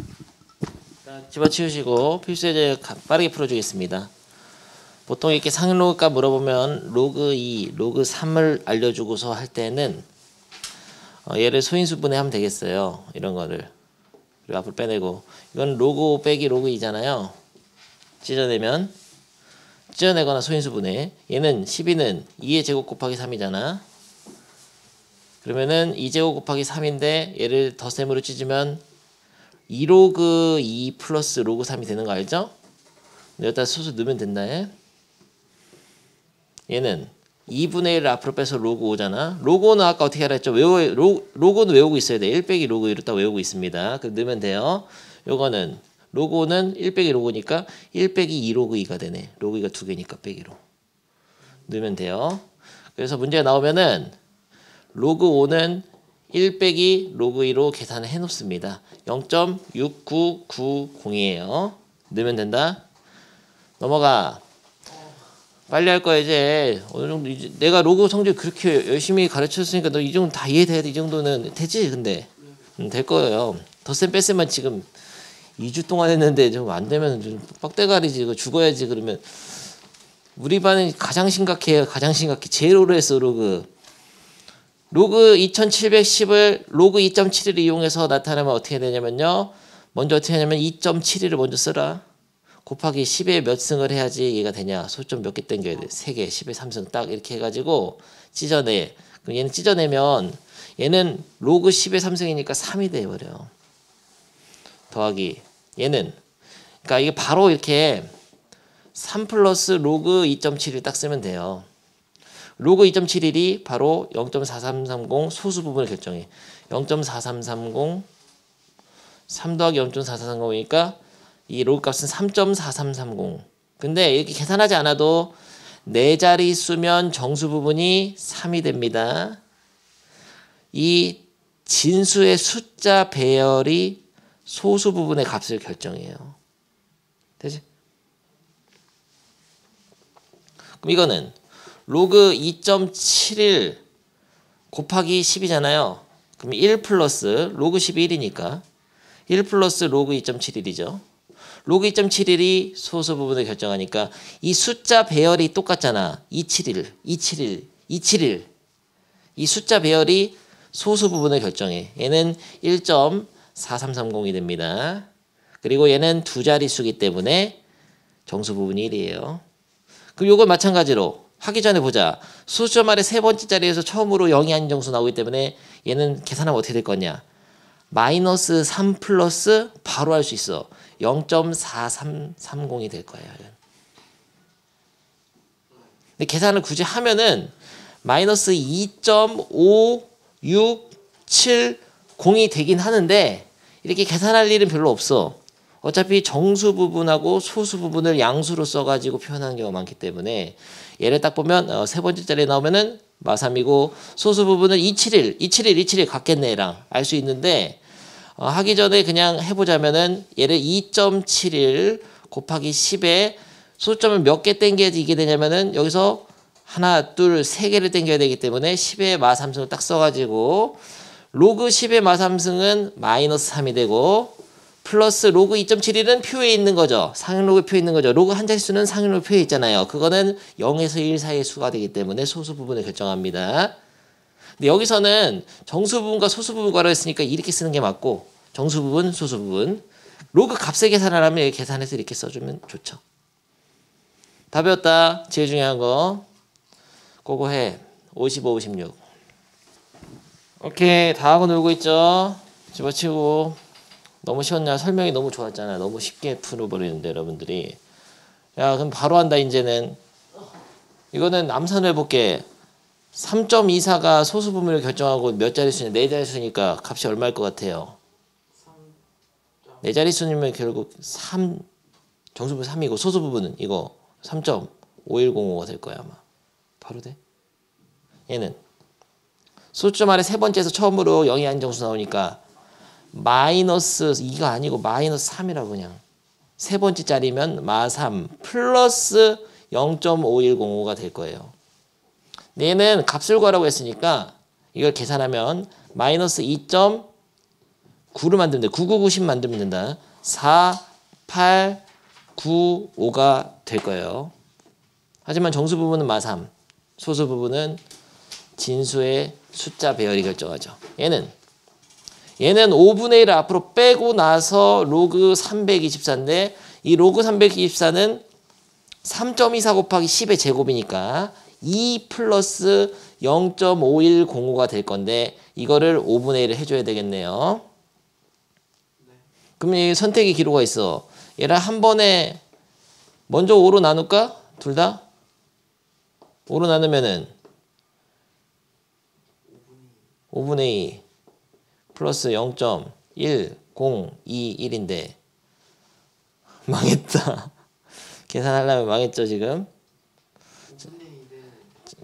[SPEAKER 1] 집어치우시고 필수예제 빠르게 풀어주겠습니다. 보통 이렇게 상응로그 값 물어보면 로그 2, 로그 3을 알려주고서 할 때는 얘를 소인수분해 하면 되겠어요. 이런 거를. 그리고 앞으로 빼내고 이건 로그 5 빼기 로그 2잖아요. 찢어내거나 소인수분해. 얘는 12는 2의 제곱 곱하기 3이잖아. 그러면은 2제곱 곱하기 3인데 얘를 덧셈으로 찢으면 2로그 2 플러스 로그 3이 되는 거 알죠? 여기다 수수 넣으면 된다. 얘는 2분의 1을 앞으로 빼서 로그 5잖아. 로그 5는 아까 어떻게 하라 했죠? 로그는 외우고 있어야 돼. 1 빼기 로그 2로 딱 외우고 있습니다. 그럼 넣으면 돼요. 요거는 로그 5는 1 빼기 로그니까 1 빼기 2 로그 2가 되네. 로그 2가 2개니까 빼기로. 넣으면 돼요. 그래서 문제가 나오면은 로그 5는 1 빼기 로그 2로 계산을 해 놓습니다. 0.6990이에요. 넣으면 된다. 넘어가. 빨리 할 거야 이제. 어느 정도 이제 내가 로그 성질 그렇게 열심히 가르쳤으니까 너 이 정도 다 이해돼야 돼. 이 정도는 되지 근데. 될 거예요. 덧셈 뺄셈만 지금 2주 동안 했는데 좀 안 되면 좀 빡대가리지. 이거 죽어야지 그러면. 우리 반은 가장 심각해요. 가장 심각해. 제일 오래 했어 로그. 로그 2710을 로그 2.71을 이용해서 나타내면 어떻게 되냐면요. 먼저 어떻게 하냐면 2.71을 먼저 쓰라. 곱하기 10에 몇 승을 해야지 얘가 되냐. 소점 몇 개 땡겨야 돼. 3개, 10에 3승 딱 이렇게 해가지고 찢어내. 그럼 얘는 찢어내면 얘는 로그 10에 3승이니까 3이 돼버려. 더하기 얘는 그러니까 이게 바로 이렇게 3 플러스 로그 2.71 딱 쓰면 돼요. 로그 2.71이 바로 0.4330 소수 부분을 결정해. 0.4330 3 더하기 0.4430이니까 이 로그 값은 3.4330. 근데 이렇게 계산하지 않아도 네 자리 수면 정수 부분이 3이 됩니다. 이 진수의 숫자 배열이 소수 부분의 값을 결정해요. 되지? 그럼 이거는 로그 2.71 곱하기 10이잖아요. 그럼 1 플러스 로그 10이 1이니까 1 플러스 로그 2.71이죠. 로그 2.71이 소수 부분을 결정하니까 이 숫자 배열이 똑같잖아. 271, 271, 271. 이 숫자 배열이 소수 부분을 결정해. 얘는 1.4330이 됩니다. 그리고 얘는 두 자릿수기 때문에 정수 부분이 1이에요. 그럼 요걸 마찬가지로 하기 전에 보자. 수점 아래 세 번째 자리에서 처음으로 0이 아닌 정수 나오기 때문에 얘는 계산하면 어떻게 될 거냐. 마이너스 3 플러스 바로 할 수 있어. 0.4330이 될 거예요. 근데 계산을 굳이 하면은 마이너스 2.5670이 되긴 하는데 이렇게 계산할 일은 별로 없어. 어차피 정수 부분하고 소수 부분을 양수로 써가지고 표현하는 경우가 많기 때문에 얘를 딱 보면 세 번째 자리에 나오면은 마3이고 소수 부분은 271 같겠네 얘랑 알 수 있는데 하기 전에 그냥 해보자면은 얘를 2.71 곱하기 10에 소수점을 몇 개 땡겨야지 이게 되냐면은 여기서 하나, 둘, 세 개를 땡겨야 되기 때문에 10의 마3승을 딱 써가지고 로그 10의 마3승은 마이너스 3이 되고 플러스 로그 2.71은 표에 있는 거죠. 상위로그 표에 있는 거죠. 로그 한 자릿수는 상위로그 표에 있잖아요. 그거는 0에서 1 사이의 수가 되기 때문에 소수 부분을 결정합니다. 근데 여기서는 정수 부분과 소수 부분과로 했으니까 이렇게 쓰는 게 맞고 정수 부분, 소수 부분 로그 값의 계산을 하면 계산해서 이렇게 써주면 좋죠. 다 배웠다. 제일 중요한 거 그거 해. 55, 56 오케이. 다 하고 놀고 있죠. 집어치우고. 너무 쉬웠냐? 설명이 너무 좋았잖아. 너무 쉽게 풀어버리는데 여러분들이. 야 그럼 바로 한다 이제는. 이거는 암산을 해볼게. 3.24가 소수 부분을 결정하고 몇 자릿수냐? 4자릿수니까 값이 얼마일 것 같아요? 4자릿수면 결국 3 정수부분 3이고 소수 부분은 이거 3.5105가 될 거야 아마. 바로 돼? 얘는 소수점 아래 세 번째에서 처음으로 0이 아닌 정수 나오니까 마이너스 2가 아니고 마이너스 3이라고 그냥. 세 번째 자리면 마3 플러스 0.5105가 될 거예요. 얘는 값을 구하라고 했으니까 이걸 계산하면 마이너스 2.9를 만들면 돼. 9990 만들면 된다. 4, 8, 9, 5가 될 거예요. 하지만 정수 부분은 마3, 소수 부분은 진수의 숫자 배열이 결정하죠. 얘는 5분의 1을 앞으로 빼고 나서 로그 324인데 이 로그 324는 3.24 곱하기 10의 제곱이니까 2 플러스 0.5105가 될 건데 이거를 5분의 1을 해줘야 되겠네요. 그럼 이 선택의 기로가 있어. 얘를 한 번에 먼저 5로 나눌까? 둘 다? 5로 나누면은 5분의 2 플러스 0.1021인데 망했다. 계산하려면 망했죠 지금.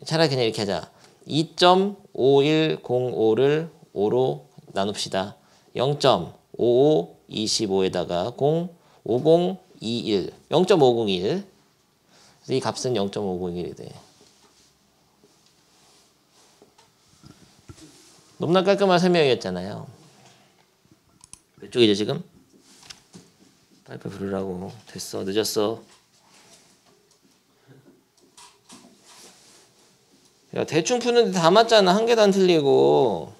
[SPEAKER 1] 차라리 그냥 이렇게 하자. 2.5105를 5로 나눕시다. 0.5525에다가 5021 0.501 그래서 이 값은 0.501이 돼. 너무나 깔끔한 설명이었잖아요. 몇 쪽이죠 지금? 빨리빨리 부르라고. 됐어. 늦었어. 야 대충 푸는데 다 맞잖아. 한 개도 안 틀리고.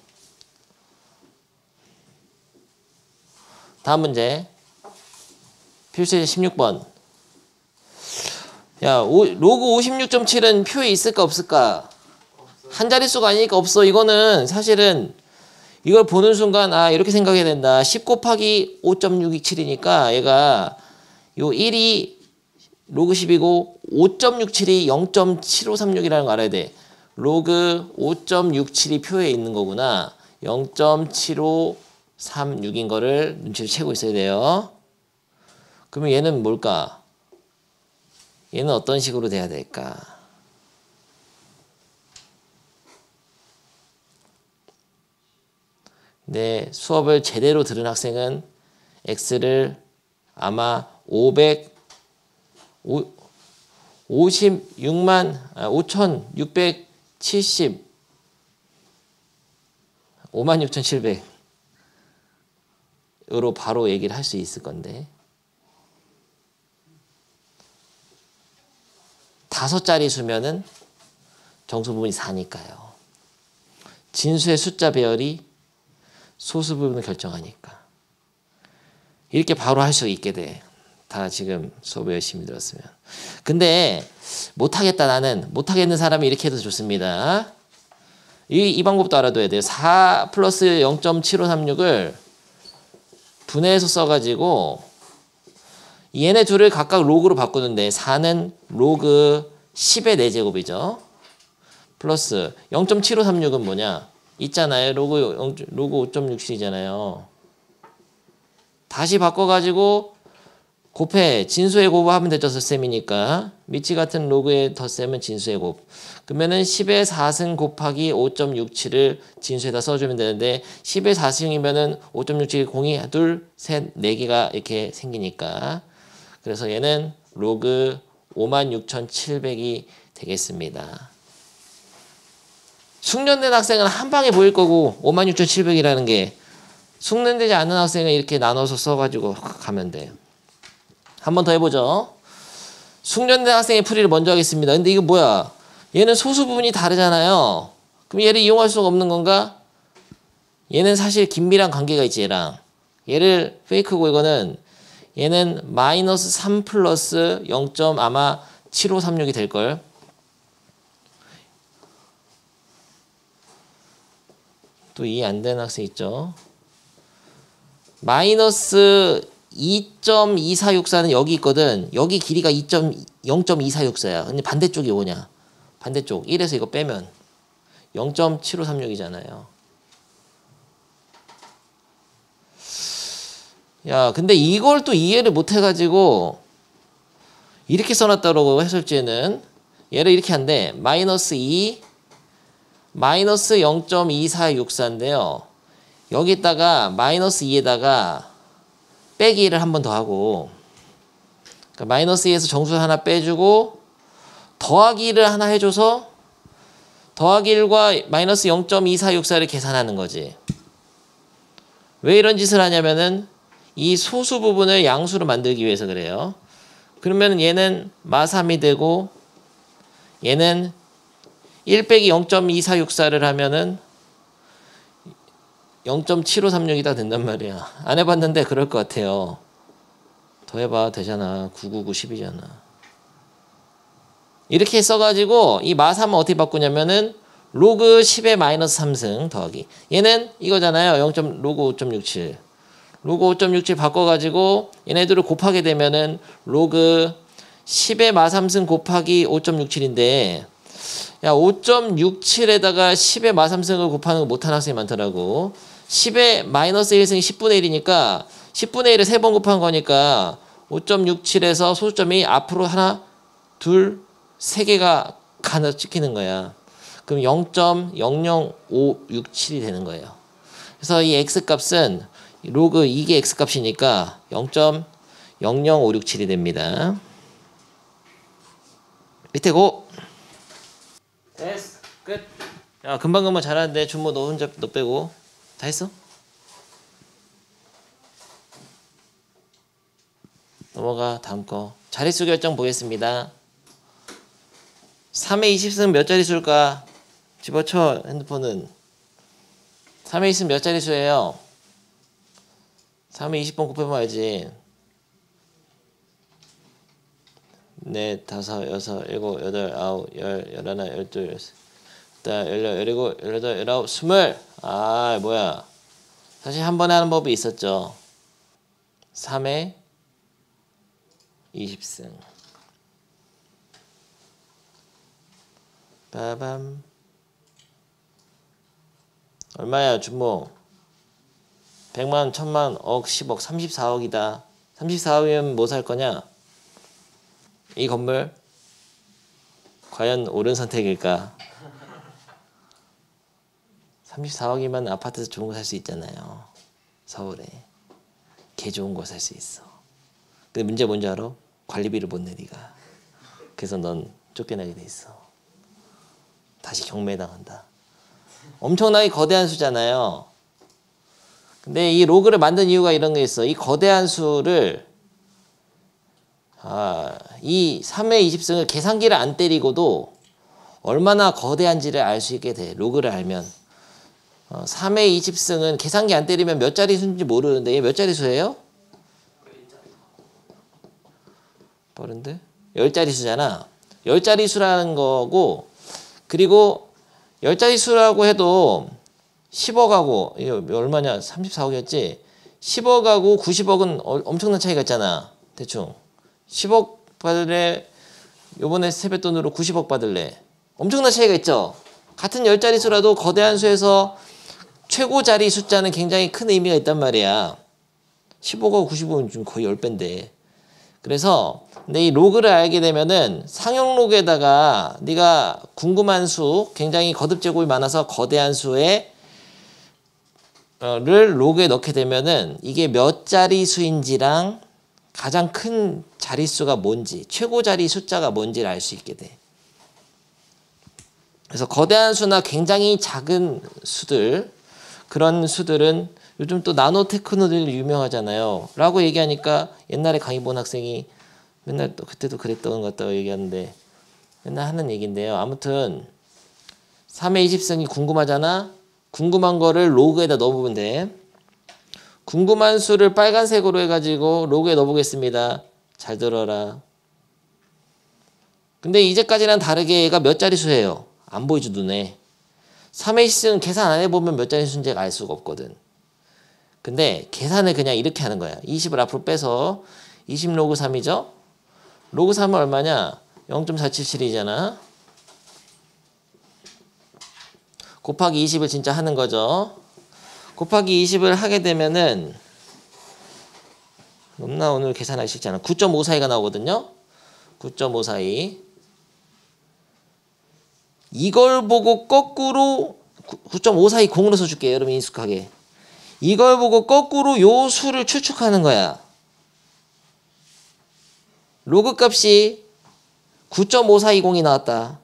[SPEAKER 1] 다음 문제. 필수제 16번. 야 로그 56.7은 표에 있을까 없을까? 한 자릿수가 아니니까 없어. 이거는 사실은 이걸 보는 순간 이렇게 생각해야 된다. 10 곱하기 5.627이니까 얘가 요 1이 로그 10이고 5.67이 0.7536이라는 거 알아야 돼. 로그 5.67이 표에 있는 거구나. 0.7536인 거를 눈치를 채고 있어야 돼요. 그러면 얘는 뭘까? 얘는 어떤 식으로 돼야 될까? 네, 수업을 제대로 들은 학생은 x를 아마 56,670 56,700으로 바로 얘기를 할 수 있을 건데 5자리 수면은 정수 부분이 4니까요. 진수의 숫자 배열이 소수 부분을 결정하니까 이렇게 바로 할 수 있게 돼. 다 지금 수업을 열심히 들었으면. 근데 못하겠다 나는. 못하겠는 사람이 이렇게 해도 좋습니다. 이 방법도 알아둬야 돼요. 4 플러스 0.7536을 분해해서 써가지고 얘네 둘을 각각 로그로 바꾸는데 4는 로그 10의 4제곱이죠. 플러스 0.7536은 뭐냐? 있잖아요. 로그 5.67이잖아요. 다시 바꿔가지고 곱해. 진수의 곱을 하면 되죠. 덧셈이니까. 미치 같은 로그의 덧셈은 진수의 곱. 그러면은 10의 4승 곱하기 5.67을 진수에다 써주면 되는데 10의 4승이면은 5.67이 0이 둘, 셋, 4개가 이렇게 생기니까 그래서 얘는 로그 56,700이 되겠습니다. 숙련된 학생은 한 방에 보일 거고 56,700이라는 게 숙련되지 않은 학생은 이렇게 나눠서 써가지고 가면 돼요. 한 번 더 해보죠. 숙련된 학생의 풀이를 먼저 하겠습니다. 근데 이거 뭐야? 얘는 소수 부분이 다르잖아요. 그럼 얘를 이용할 수가 없는 건가? 얘는 사실 긴밀한 관계가 있지 얘랑. 얘를 페이크고 이거는 얘는 마이너스 3 플러스 0. 아마 7536이 될걸. 또 이해 안 되는 학생 있죠. 마이너스 2.2464는 여기 있거든. 여기 길이가 0.2464야. 근데 반대쪽이 뭐냐? 반대쪽 1에서 이거 빼면 0.7536이잖아요. 야, 근데 이걸 또 이해를 못 해가지고 이렇게 써놨다고 해설지에는 얘를 이렇게 한대. 마이너스 2 마이너스 0.2464인데요. 여기다가 마이너스 2에다가 빼기 1을 한 번 더 하고 그러니까 마이너스 2에서 정수 하나 빼주고 더하기 1을 하나 해줘서 더하기 1과 마이너스 0.2464를 계산하는 거지. 왜 이런 짓을 하냐면은 이 소수 부분을 양수로 만들기 위해서 그래요. 그러면 얘는 마3이 되고 얘는 1 빼기 0.2464를 하면은 0.7536이다 된단 말이야. 안 해봤는데 그럴 것 같아요. 더 해봐. 되잖아. 999 10이잖아. 이렇게 써가지고 이 마3은 어떻게 바꾸냐면은 로그 10의 마이너스 3승 더하기 얘는 이거잖아요. 로그 5.67 로그 5.67 바꿔가지고 얘네들을 곱하게 되면은 로그 10의 마3승 곱하기 5.67인데 야 5.67에다가 10의 마3승을 곱하는 거 못하는 학생이 많더라고. 10의 마이너스 1승이 10분의 1이니까 10분의 1을 3번 곱한 거니까 5.67에서 소수점이 앞으로 하나 둘 3개가 가나 찍히는 거야. 그럼 0.00567이 되는 거예요. 그래서 이 x값은 로그 이게 x값이니까 0.00567이 됩니다. 밑에 고! 됐어. 끝. 야 금방 잘하는데 준모 너 혼자 너 빼고 다 했어? 넘어가 다음 거. 자릿수 결정 보겠습니다. 3의 20승 몇 자릿수일까? 집어쳐 핸드폰은. 3의 20승 몇 자릿수예요? 3의 20번 곱해봐야지. 4, 5, 6, 7, 8, 9, 10, 11, 12, 13, 14, 15, 16, 17, 18, 20. 아 뭐야. 사실 한 번에 하는 법이 있었죠. 3의 20승. 빠밤. 얼마야 준모? 100만, 1000만, 억, 10억, 34억이다. 34억이면 뭐 살 거냐? 이 건물 과연 옳은 선택일까? 34억이면 아파트에서 좋은 거 살 수 있잖아요. 서울에. 개 좋은 거 살 수 있어. 근데 문제 뭔지 알아? 관리비를 못 내 니가. 그래서 넌 쫓겨나게 돼 있어. 다시 경매당한다. 엄청나게 거대한 수잖아요. 근데 이 로그를 만든 이유가 이런 게 있어. 이 거대한 수를 이 3의 20승을 계산기를 안 때리고도 얼마나 거대한지를 알 수 있게 돼. 로그를 알면. 3의 20승은 계산기 안 때리면 몇 자리 수인지 모르는데 얘 몇 자리 수예요? 빠른데? 10자리 수잖아. 10자리 수라는 거고 그리고 10자리 수라고 해도 10억하고 이거 얼마냐? 34억이었지? 10억하고 90억은 엄청난 차이가 있잖아. 대충 10억 받을래? 요번에 세뱃돈으로 90억 받을래? 엄청난 차이가 있죠? 같은 10자리 수라도 거대한 수에서 최고 자리 숫자는 굉장히 큰 의미가 있단 말이야. 10억하고 90억은 좀 거의 10배인데 그래서 근데 이 로그를 알게 되면은 상용 로그에다가 네가 궁금한 수, 굉장히 거듭 제곱이 많아서 거대한 수의 를 로그에 넣게 되면은 이게 몇 자리 수인지랑 가장 큰 자릿수가 뭔지, 최고 자리 숫자가 뭔지를 알 수 있게 돼. 그래서 거대한 수나 굉장히 작은 수들, 그런 수들은 요즘 또 나노 테크노들 유명하잖아요. 라고 얘기하니까 옛날에 강의 본 학생이 맨날 또 그때도 그랬던 것 같다고 얘기하는데 맨날 하는 얘기인데요. 아무튼 3의 20승이 궁금하잖아. 궁금한 거를 로그에다 넣어보면 돼. 궁금한 수를 빨간색으로 해가지고 로그에 넣어보겠습니다. 잘 들어라. 근데 이제까지랑 다르게 얘가 몇 자리 수예요? 안 보이죠, 눈에. 3의 20승은 계산 안 해보면 몇 자리 수인지 알 수가 없거든. 근데 계산을 그냥 이렇게 하는 거야. 20을 앞으로 빼서 20 로그 3이죠? 로그 3은 얼마냐? 0.477이잖아. 곱하기 20을 진짜 하는 거죠. 곱하기 20을 하게 되면은 너무나 오늘 계산하기 쉽지 않아. 9.542가 나오거든요. 9.542. 이걸 보고 거꾸로 9.542 공으로 써줄게요. 여러분 익숙하게. 이걸 보고 거꾸로 요 수를 추측하는 거야. 로그 값이 9.5420이 나왔다.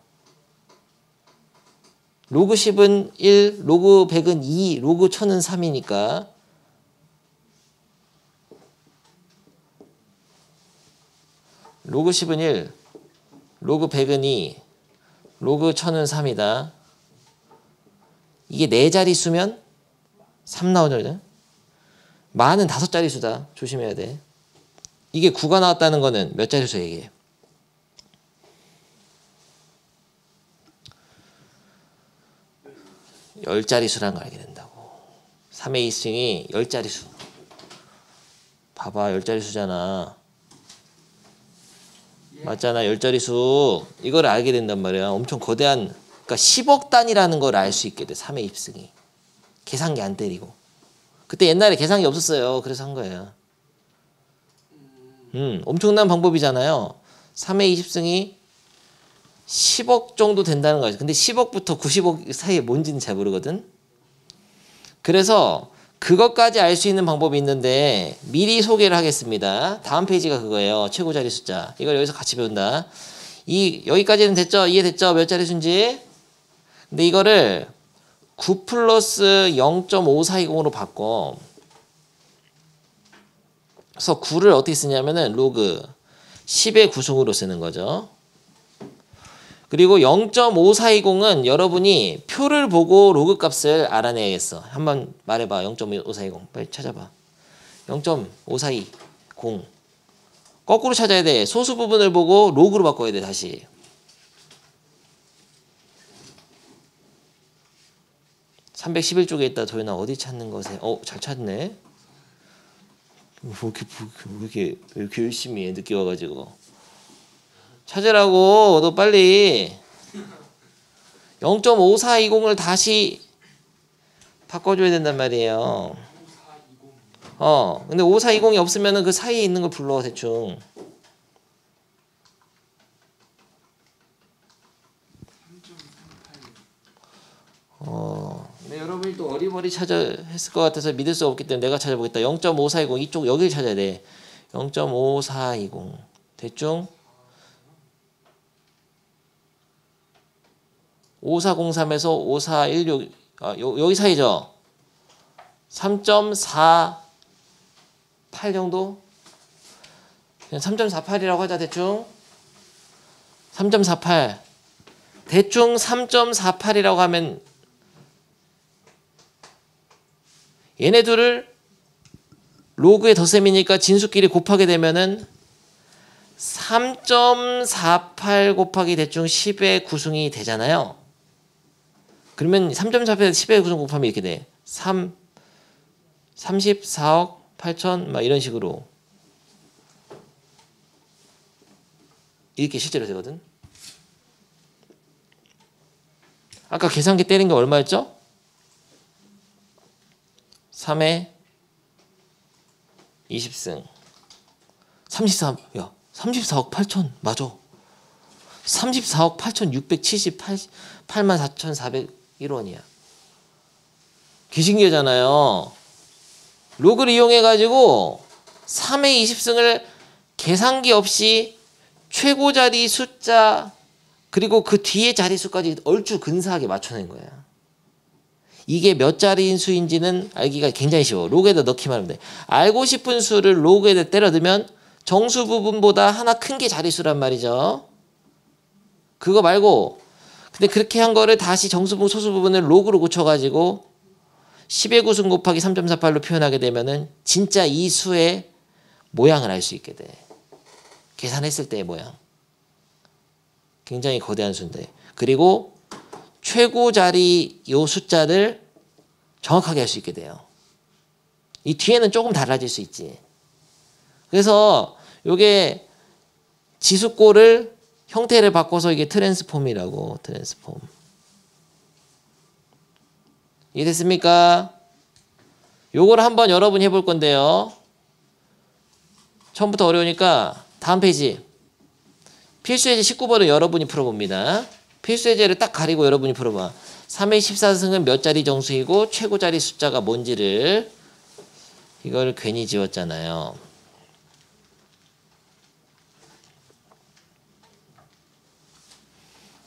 [SPEAKER 1] 로그 10은 1, 로그 100은 2, 로그 1000은 3이니까 로그 10은 1, 로그 100은 2, 로그 1000은 3이다. 이게 4자리 수면 3 나오죠. 만은 5자리 수다. 조심해야 돼. 이게 9가 나왔다는 거는 몇 자리 수 얘기해? 열 자리 수라는 걸 알게 된다고. 3의 2승이 10자리 수. 봐봐, 10자리 수잖아. 맞잖아, 10자리 수. 이걸 알게 된단 말이야. 엄청 거대한, 그러니까 10억 단위라는 걸 알 수 있게 돼, 3의 2승이. 계산기 안 때리고. 그때 옛날에 계산기 없었어요. 그래서 한 거예요. 엄청난 방법이잖아요. 3의 20승이 10억 정도 된다는 거죠. 근데 10억부터 90억 사이에 뭔지는 잘 모르거든. 그래서 그것까지 알 수 있는 방법이 있는데 미리 소개를 하겠습니다. 다음 페이지가 그거예요. 최고 자리 숫자. 이걸 여기서 같이 배운다. 여기까지는 됐죠? 이해됐죠? 몇 자리 수인지. 근데 이거를 9 플러스 0.5420으로 바꿔. 그래서 9를 어떻게 쓰냐면은 로그 10의 구승으로 쓰는 거죠. 그리고 0.5420은 여러분이 표를 보고 로그 값을 알아내야겠어. 한번 말해봐. 0.5420 빨리 찾아봐. 0.5420 거꾸로 찾아야 돼. 소수 부분을 보고 로그로 바꿔야 돼. 다시. (311쪽에) 있다. 도현아 어디 찾는 것에 잘 찾네. 왜 이렇게 열심히 해, 늦게 와가지고. 찾으라고, 너 빨리. 0.5420을 다시 바꿔줘야 된단 말이에요. 근데 5420이 없으면은 그 사이에 있는 걸 불러, 대충. 근데 여러분이 또 어리버리 했을 것 같아서 믿을 수 없기 때문에 내가 찾아보겠다. 0.5420 이쪽 여기를 찾아야 돼. 0.5420 대충 5403에서 5416 여기 사이죠. 3.48 정도? 그냥 3.48이라고 하자. 대충 3.48 대충 3.48이라고 하면 얘네들을 로그의 덧셈이니까 진수끼리 곱하게 되면은 3.48 곱하기 대충 10의 구승이 되잖아요. 그러면 3.48에서 10의 구승 곱하면 이렇게 돼. 34억 8천 막 이런 식으로 이렇게 실제로 되거든. 아까 계산기 때린 게 얼마였죠? 3의 20승 야, 34억 8천, 맞아. 34억 8,678만 4,401원이야. 귀신계잖아요. 로그를 이용해가지고 3의 20승을 계산기 없이 최고 자리 숫자 그리고 그 뒤에 자릿수까지 얼추 근사하게 맞춰낸 거야. 이게 몇 자리인 수인지는 알기가 굉장히 쉬워. 로그에다 넣기만 하면 돼. 알고 싶은 수를 로그에다 때려 넣으면 정수 부분보다 하나 큰 게 자릿수란 말이죠. 그거 말고 근데 그렇게 한 거를 다시 정수 부분 소수 부분을 로그로 고쳐가지고 10의 9승 곱하기 3.48로 표현하게 되면은 진짜 이 수의 모양을 알 수 있게 돼. 계산했을 때의 모양. 굉장히 거대한 수인데. 그리고 최고 자리 요 숫자를 정확하게 할 수 있게 돼요. 이 뒤에는 조금 달라질 수 있지. 그래서 요게 지수꼴을 형태를 바꿔서 이게 트랜스폼이라고. 트랜스폼. 이해됐습니까? 요걸 한번 여러분이 해볼 건데요. 처음부터 어려우니까 다음 페이지. 필수예제 19번을 여러분이 풀어봅니다. 필수예제를 딱 가리고 여러분이 풀어봐. 3의 14승은 몇 자리 정수이고 최고 자리 숫자가 뭔지를 이걸 괜히 지웠잖아요.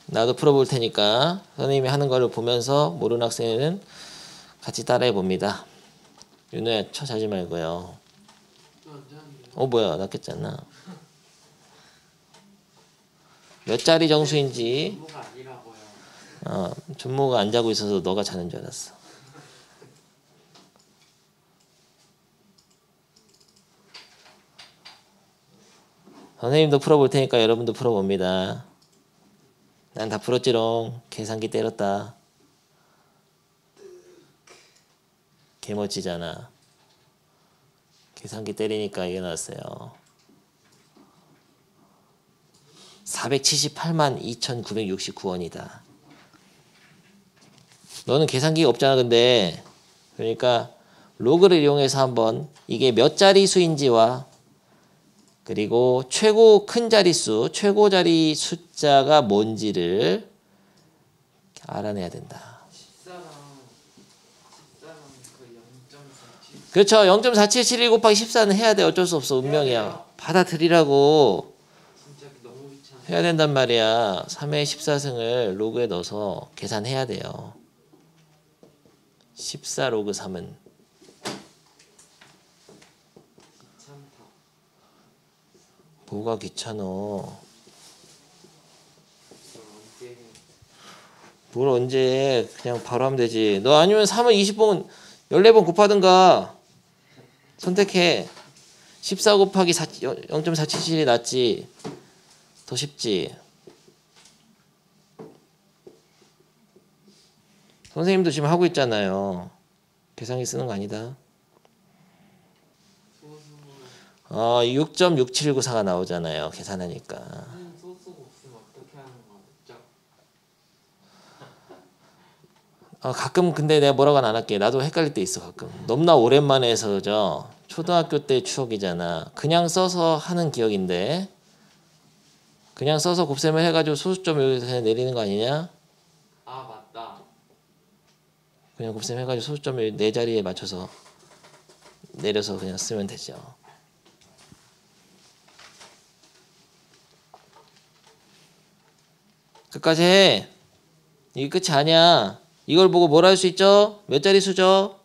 [SPEAKER 1] 나도 풀어볼 테니까 선생님이 하는 거를 보면서 모르는 학생은 같이 따라해 봅니다. 윤호야 쳐 자지 말고요. 뭐야 낚였잖아. 몇 자리 정수인지
[SPEAKER 2] 부모가 아니라고요.
[SPEAKER 1] 준모가 안 자고 있어서 너가 자는 줄 알았어. 선생님도 풀어볼 테니까 여러분도 풀어봅니다. 난 다 풀었지롱. 계산기 때렸다. 개멋지잖아. 계산기 때리니까 이게 나왔어요. 478만 2,969원이다. 너는 계산기가 없잖아. 근데 그러니까 로그를 이용해서 한번 이게 몇 자리 수인지와 그리고 최고 큰 자릿수, 최고 자리 숫자가 뭔지를 알아내야 된다.
[SPEAKER 2] 14랑 그 0.47.
[SPEAKER 1] 그렇죠. 0.4771 곱하기 14는 해야 돼. 어쩔 수 없어. 운명이야. 받아들이라고
[SPEAKER 2] 진짜 너무 귀찮아.
[SPEAKER 1] 해야 된단 말이야. 3의 14승을 로그에 넣어서 계산해야 돼요. 14 로그 3은
[SPEAKER 2] 귀찮다.
[SPEAKER 1] 뭐가 귀찮어.
[SPEAKER 2] 이걸 언제 해?
[SPEAKER 1] 뭘 언제 해. 그냥 바로 하면 되지. 너 아니면 3을 20번 14번 곱하든가 선택해. 14 곱하기 0.477이 낫지. 더 쉽지. 선생님도 지금 하고 있잖아요. 계산기 쓰는 거 아니다.
[SPEAKER 2] 소수
[SPEAKER 1] 6.6794가 나오잖아요. 계산하니까.
[SPEAKER 2] 소수가 없으면 어떻게 하는 거죠?
[SPEAKER 1] 가끔 근데 내가 뭐라고 안 할게. 나도 헷갈릴 때 있어 가끔. 너무나 오랜만에 해서죠. 초등학교 때 추억이잖아. 그냥 써서 하는 기억인데 그냥 써서 곱셈을 해가지고 소수점 여기서 그냥 내리는 거 아니냐?
[SPEAKER 2] 아 맞다.
[SPEAKER 1] 그냥 곱셈해가지고 소수점을 네 자리에 맞춰서 내려서 그냥 쓰면 되죠. 끝까지 해. 이게 끝이 아니야. 이걸 보고 뭘 할 수 있죠? 몇 자리 수죠?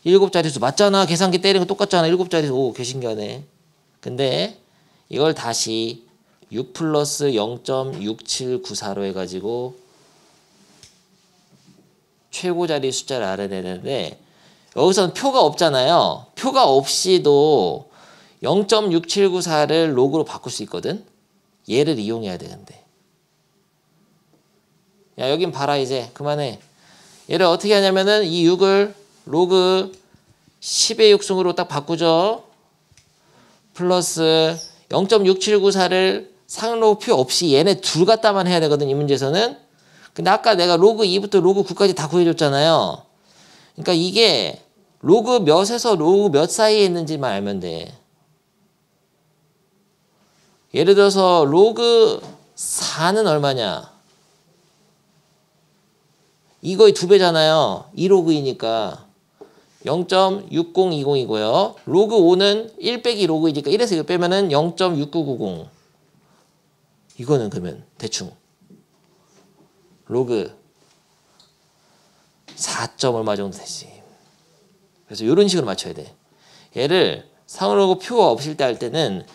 [SPEAKER 1] 7자리 수. 맞잖아. 계산기 때리는 거 똑같잖아. 7자리 수. 오, 개신기하네. 근데 이걸 다시 6 플러스 0.6794로 해가지고 최고 자리 숫자를 알아내는데 여기서는 표가 없잖아요. 표가 없이도 0.6794를 로그로 바꿀 수 있거든. 얘를 이용해야 되는데. 야, 여긴 봐라 이제. 그만해. 얘를 어떻게 하냐면은 이 6을 로그 10의 6승으로 딱 바꾸죠. 플러스 0.6794를 상로표 없이 얘네 둘 갖다만 해야 되거든. 이 문제에서는. 근데 아까 내가 로그 2부터 로그 9까지 다 구해줬잖아요. 그러니까 이게 로그 몇에서 로그 몇 사이에 있는지만 알면 돼. 예를 들어서 로그 4는 얼마냐? 이거의 2배잖아요. 2로그이니까 0.6020이고요. 로그 5는 1 빼기 로그이니까 1에서 이거 빼면은 0.6990. 이거는 그러면 대충 로그 4점 얼마 정도 되지. 그래서 이런 식으로 맞춰야 돼. 얘를 상으로 표가 없을 때 할 때는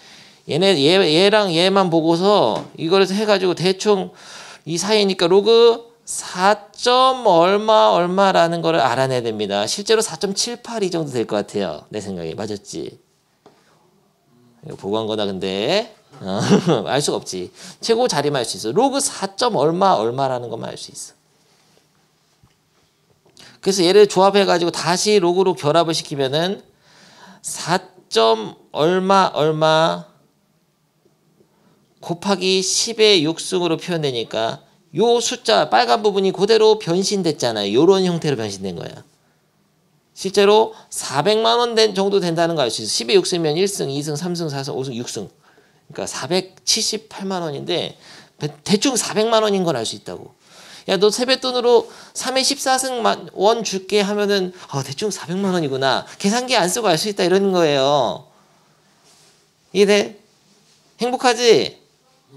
[SPEAKER 1] 얘랑 얘만 보고서 이걸 해가지고 대충 이 사이니까 로그 4점 얼마라는 거를 알아내야 됩니다. 실제로 4.78 정도 될 것 같아요. 내 생각에. 맞았지? 이거 보고 한 거다 근데 알 수가 없지. 최고 자리만 알 수 있어. 로그 4점 얼마라는 것만 알 수 있어. 그래서 얘를 조합해가지고 다시 로그로 결합을 시키면은 4점 얼마 곱하기 10의 6승으로 표현되니까 요 숫자 빨간 부분이 그대로 변신됐잖아요. 요런 형태로 변신된 거야. 실제로 400만 원 정도 된다는 거 알 수 있어. 10의 6승이면 1승, 2승, 3승, 4승, 5승, 6승. 그러니까 478만 원인데 대충 400만 원인 걸 알 수 있다고. 야, 너 세뱃돈으로 3회 14승 원 줄게 하면은 대충 400만 원이구나. 계산기 안 쓰고 알 수 있다 이러는 거예요. 이해돼? 행복하지?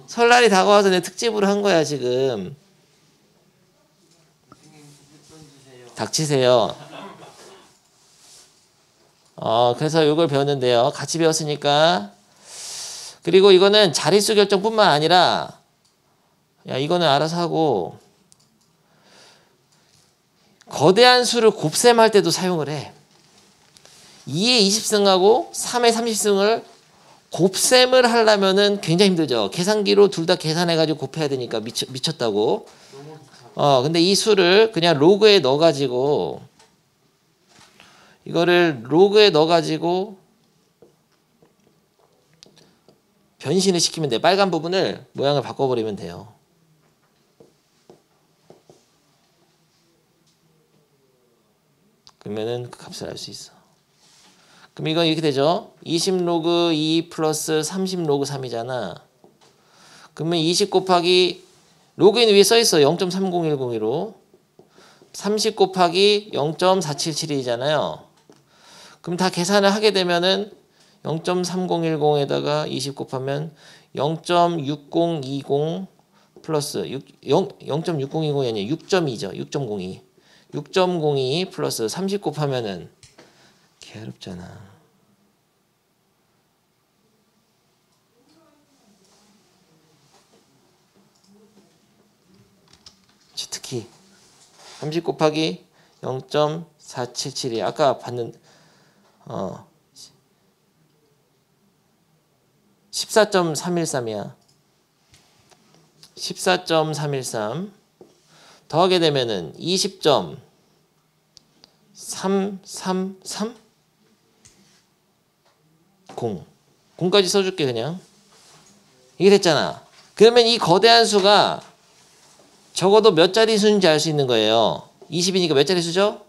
[SPEAKER 1] 설날이 다가와서 내 특집으로 한 거야 지금. 닥치세요. 그래서 이걸 배웠는데요. 같이 배웠으니까. 그리고 이거는 자릿수 결정뿐만 아니라 야 이거는 알아서 하고 거대한 수를 곱셈할 때도 사용을 해. 2의 20승하고 3의 30승을 곱셈을 하려면은 굉장히 힘들죠. 계산기로 둘 다 계산해가지고 곱해야 되니까 미쳤다고. 근데 이 수를 그냥 로그에 넣어가지고 이거를 로그에 넣어가지고 변신을 시키면 돼. 빨간 부분을 모양을 바꿔버리면 돼요. 그러면은 그 값을 알 수 있어. 그럼 이건 이렇게 되죠. 20로그 2 플러스 30로그 3이잖아. 그러면 20 곱하기 로그인 위에 써있어. 0.3010으로 30 곱하기 0.4772잖아요. 그럼 다 계산을 하게 되면은 0.3010에다가 20 곱하면 0.6020 플러스 0.6020이 아니라 6.2죠. 6.02 6.02 플러스 30 곱하면은 괴롭잖아. 특히 30 곱하기 0.477이 아까 봤는 14.313이야. 14.313 더하게 되면은 20.333 0까지 써줄게 그냥. 이게 됐잖아. 그러면 이 거대한 수가 적어도 몇 자리 수인지 알 수 있는 거예요. 20이니까 몇 자리 수죠?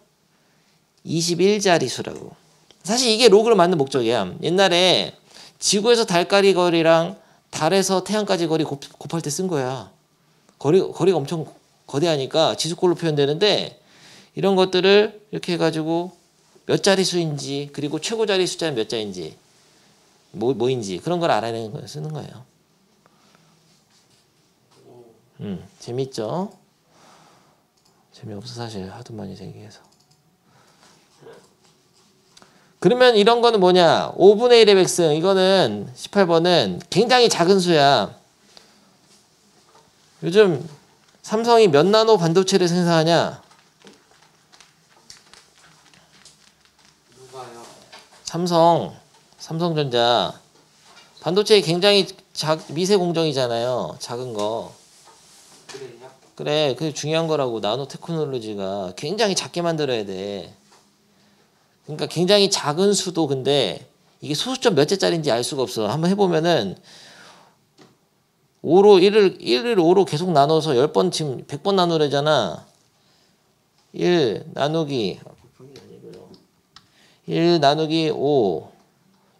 [SPEAKER 1] 21자리 수라고. 사실 이게 로그를 만든 목적이야. 옛날에 지구에서 달까지 거리랑 달에서 태양까지 거리 곱할 때 쓴 거야. 거리가 엄청 거대하니까 지수꼴로 표현되는데 이런 것들을 이렇게 해가지고 몇 자리 수인지 그리고 최고 자리 숫자는 몇 자인지 뭐인지 그런 걸 알아내는 거예요. 쓰는 거예요. 재밌죠? 재미없어 사실 하도 많이 생기해서. 그러면 이런 거는 뭐냐? 5분의 1의 백승 이거는 18번은 굉장히 작은 수야. 요즘 삼성이 몇 나노 반도체를 생산하냐?
[SPEAKER 2] 누가요?
[SPEAKER 1] 삼성전자 반도체 굉장히 미세 공정이잖아요. 작은 거.
[SPEAKER 2] 그래요?
[SPEAKER 1] 그래, 그게 중요한 거라고. 나노 테크놀로지가 굉장히 작게 만들어야 돼. 그러니까 굉장히 작은 수도 근데 이게 소수점 몇 개짜리인지 알 수가 없어. 한번 해보면은 1을 5로 계속 나눠서 10번 지금 100번 나누려잖아. 1 나누기 1 나누기 5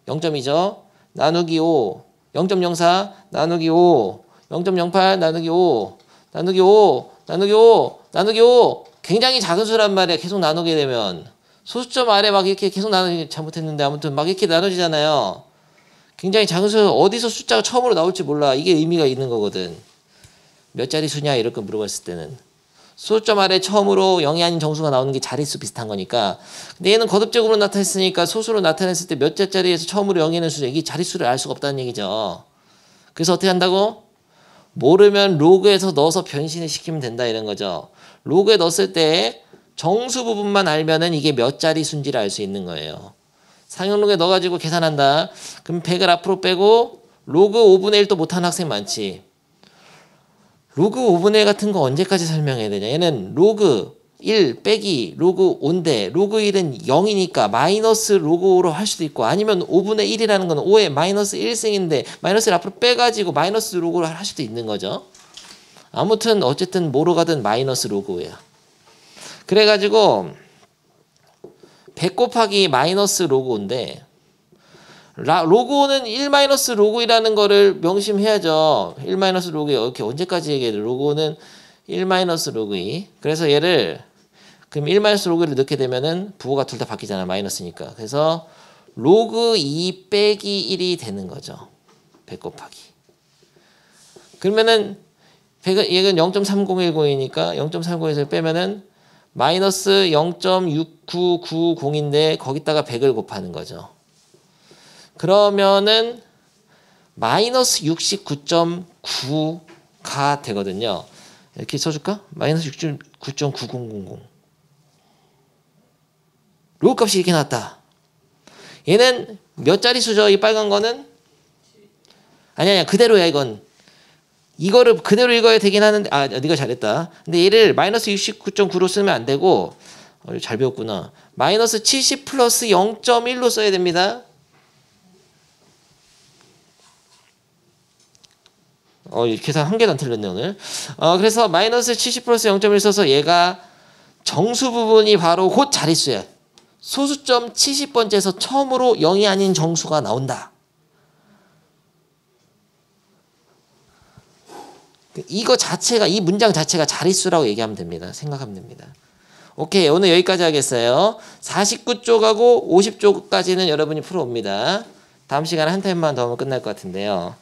[SPEAKER 1] 0점이죠. 나누기 5 0.04 나누기 5, 0.08 나누기 5, 나누기 5, 나누기 5, 나누기 5. 굉장히 작은 수란 말이야. 계속 나누게 되면. 소수점 아래 막 이렇게 계속 나누기 잘못했는데 아무튼 막 이렇게 나눠지잖아요. 굉장히 작은 수, 어디서 숫자가 처음으로 나올지 몰라. 이게 의미가 있는 거거든. 몇 자리 수냐 이렇게 물어봤을 때는. 소수점 아래 처음으로 0이 아닌 정수가 나오는 게 자릿수 비슷한 거니까. 근데 얘는 거듭적으로 나타냈으니까 소수로 나타냈을 때 몇 자리에서 처음으로 0이 있는 수, 이게 자릿수를 알 수가 없다는 얘기죠. 그래서 어떻게 한다고? 모르면 로그에서 넣어서 변신을 시키면 된다 이런 거죠. 로그에 넣었을 때 정수 부분만 알면은 이게 몇 자리 수인지를 알 수 있는 거예요. 상용로그에 넣어가지고 계산한다. 그럼 100을 앞으로 빼고 로그 5분의 1도 못하는 학생 많지. 로그 5분의 1 같은 거 언제까지 설명해야 되냐. 얘는 로그 1 빼기 로그 5인데 로그 1은 0이니까 마이너스 로그 5로 할 수도 있고 아니면 5분의 1이라는 건 5에 마이너스 1승인데 마이너스를 앞으로 빼가지고 마이너스 로그로 할 수도 있는 거죠. 아무튼 어쨌든 뭐로 가든 마이너스 로그 5야. 그래가지고 100 곱하기 마이너스 로그 5인데 로그 5는 1 마이너스 로그 2라는 거를 명심해야죠. 1 마이너스 로그 2 이렇게 언제까지 얘기해야 돼? 로그 5는 1 마이너스 로그 2. 그래서 얘를 그럼 1 마이너스 로그 2를 넣게 되면은 부호가 둘 다 바뀌잖아. 마이너스니까. 그래서 로그 2 빼기 1이 되는 거죠. 100 곱하기. 그러면은 100은 얘는 0.3010이니까 0.30에서 빼면은 마이너스 0.6990인데 거기다가 100을 곱하는 거죠. 그러면은 마이너스 69.9가 되거든요. 이렇게 써줄까? 마이너스 69.9000. 로그 값이 이렇게 나왔다. 얘는 몇 자리 수죠? 이 빨간 거는? 아니야, 그대로야 이건. 이거를 그대로 읽어야 되긴 하는데 네가 잘했다. 근데 얘를 마이너스 69.9로 쓰면 안 되고 잘 배웠구나. 마이너스 70 플러스 0.1로 써야 됩니다. 계산 한 개도 안 틀렸네 오늘. 그래서 마이너스 70 플러스 0.1 써서 얘가 정수 부분이 바로 곧 자릿수야. 소수점 70번째에서 처음으로 0이 아닌 정수가 나온다. 이거 자체가 이 문장 자체가 자릿수라고 얘기하면 됩니다. 생각하면 됩니다. 오케이, 오늘 여기까지 하겠어요. 49쪽하고 50쪽까지는 여러분이 풀어옵니다. 다음 시간에 한 타임만 더 하면 끝날 것 같은데요.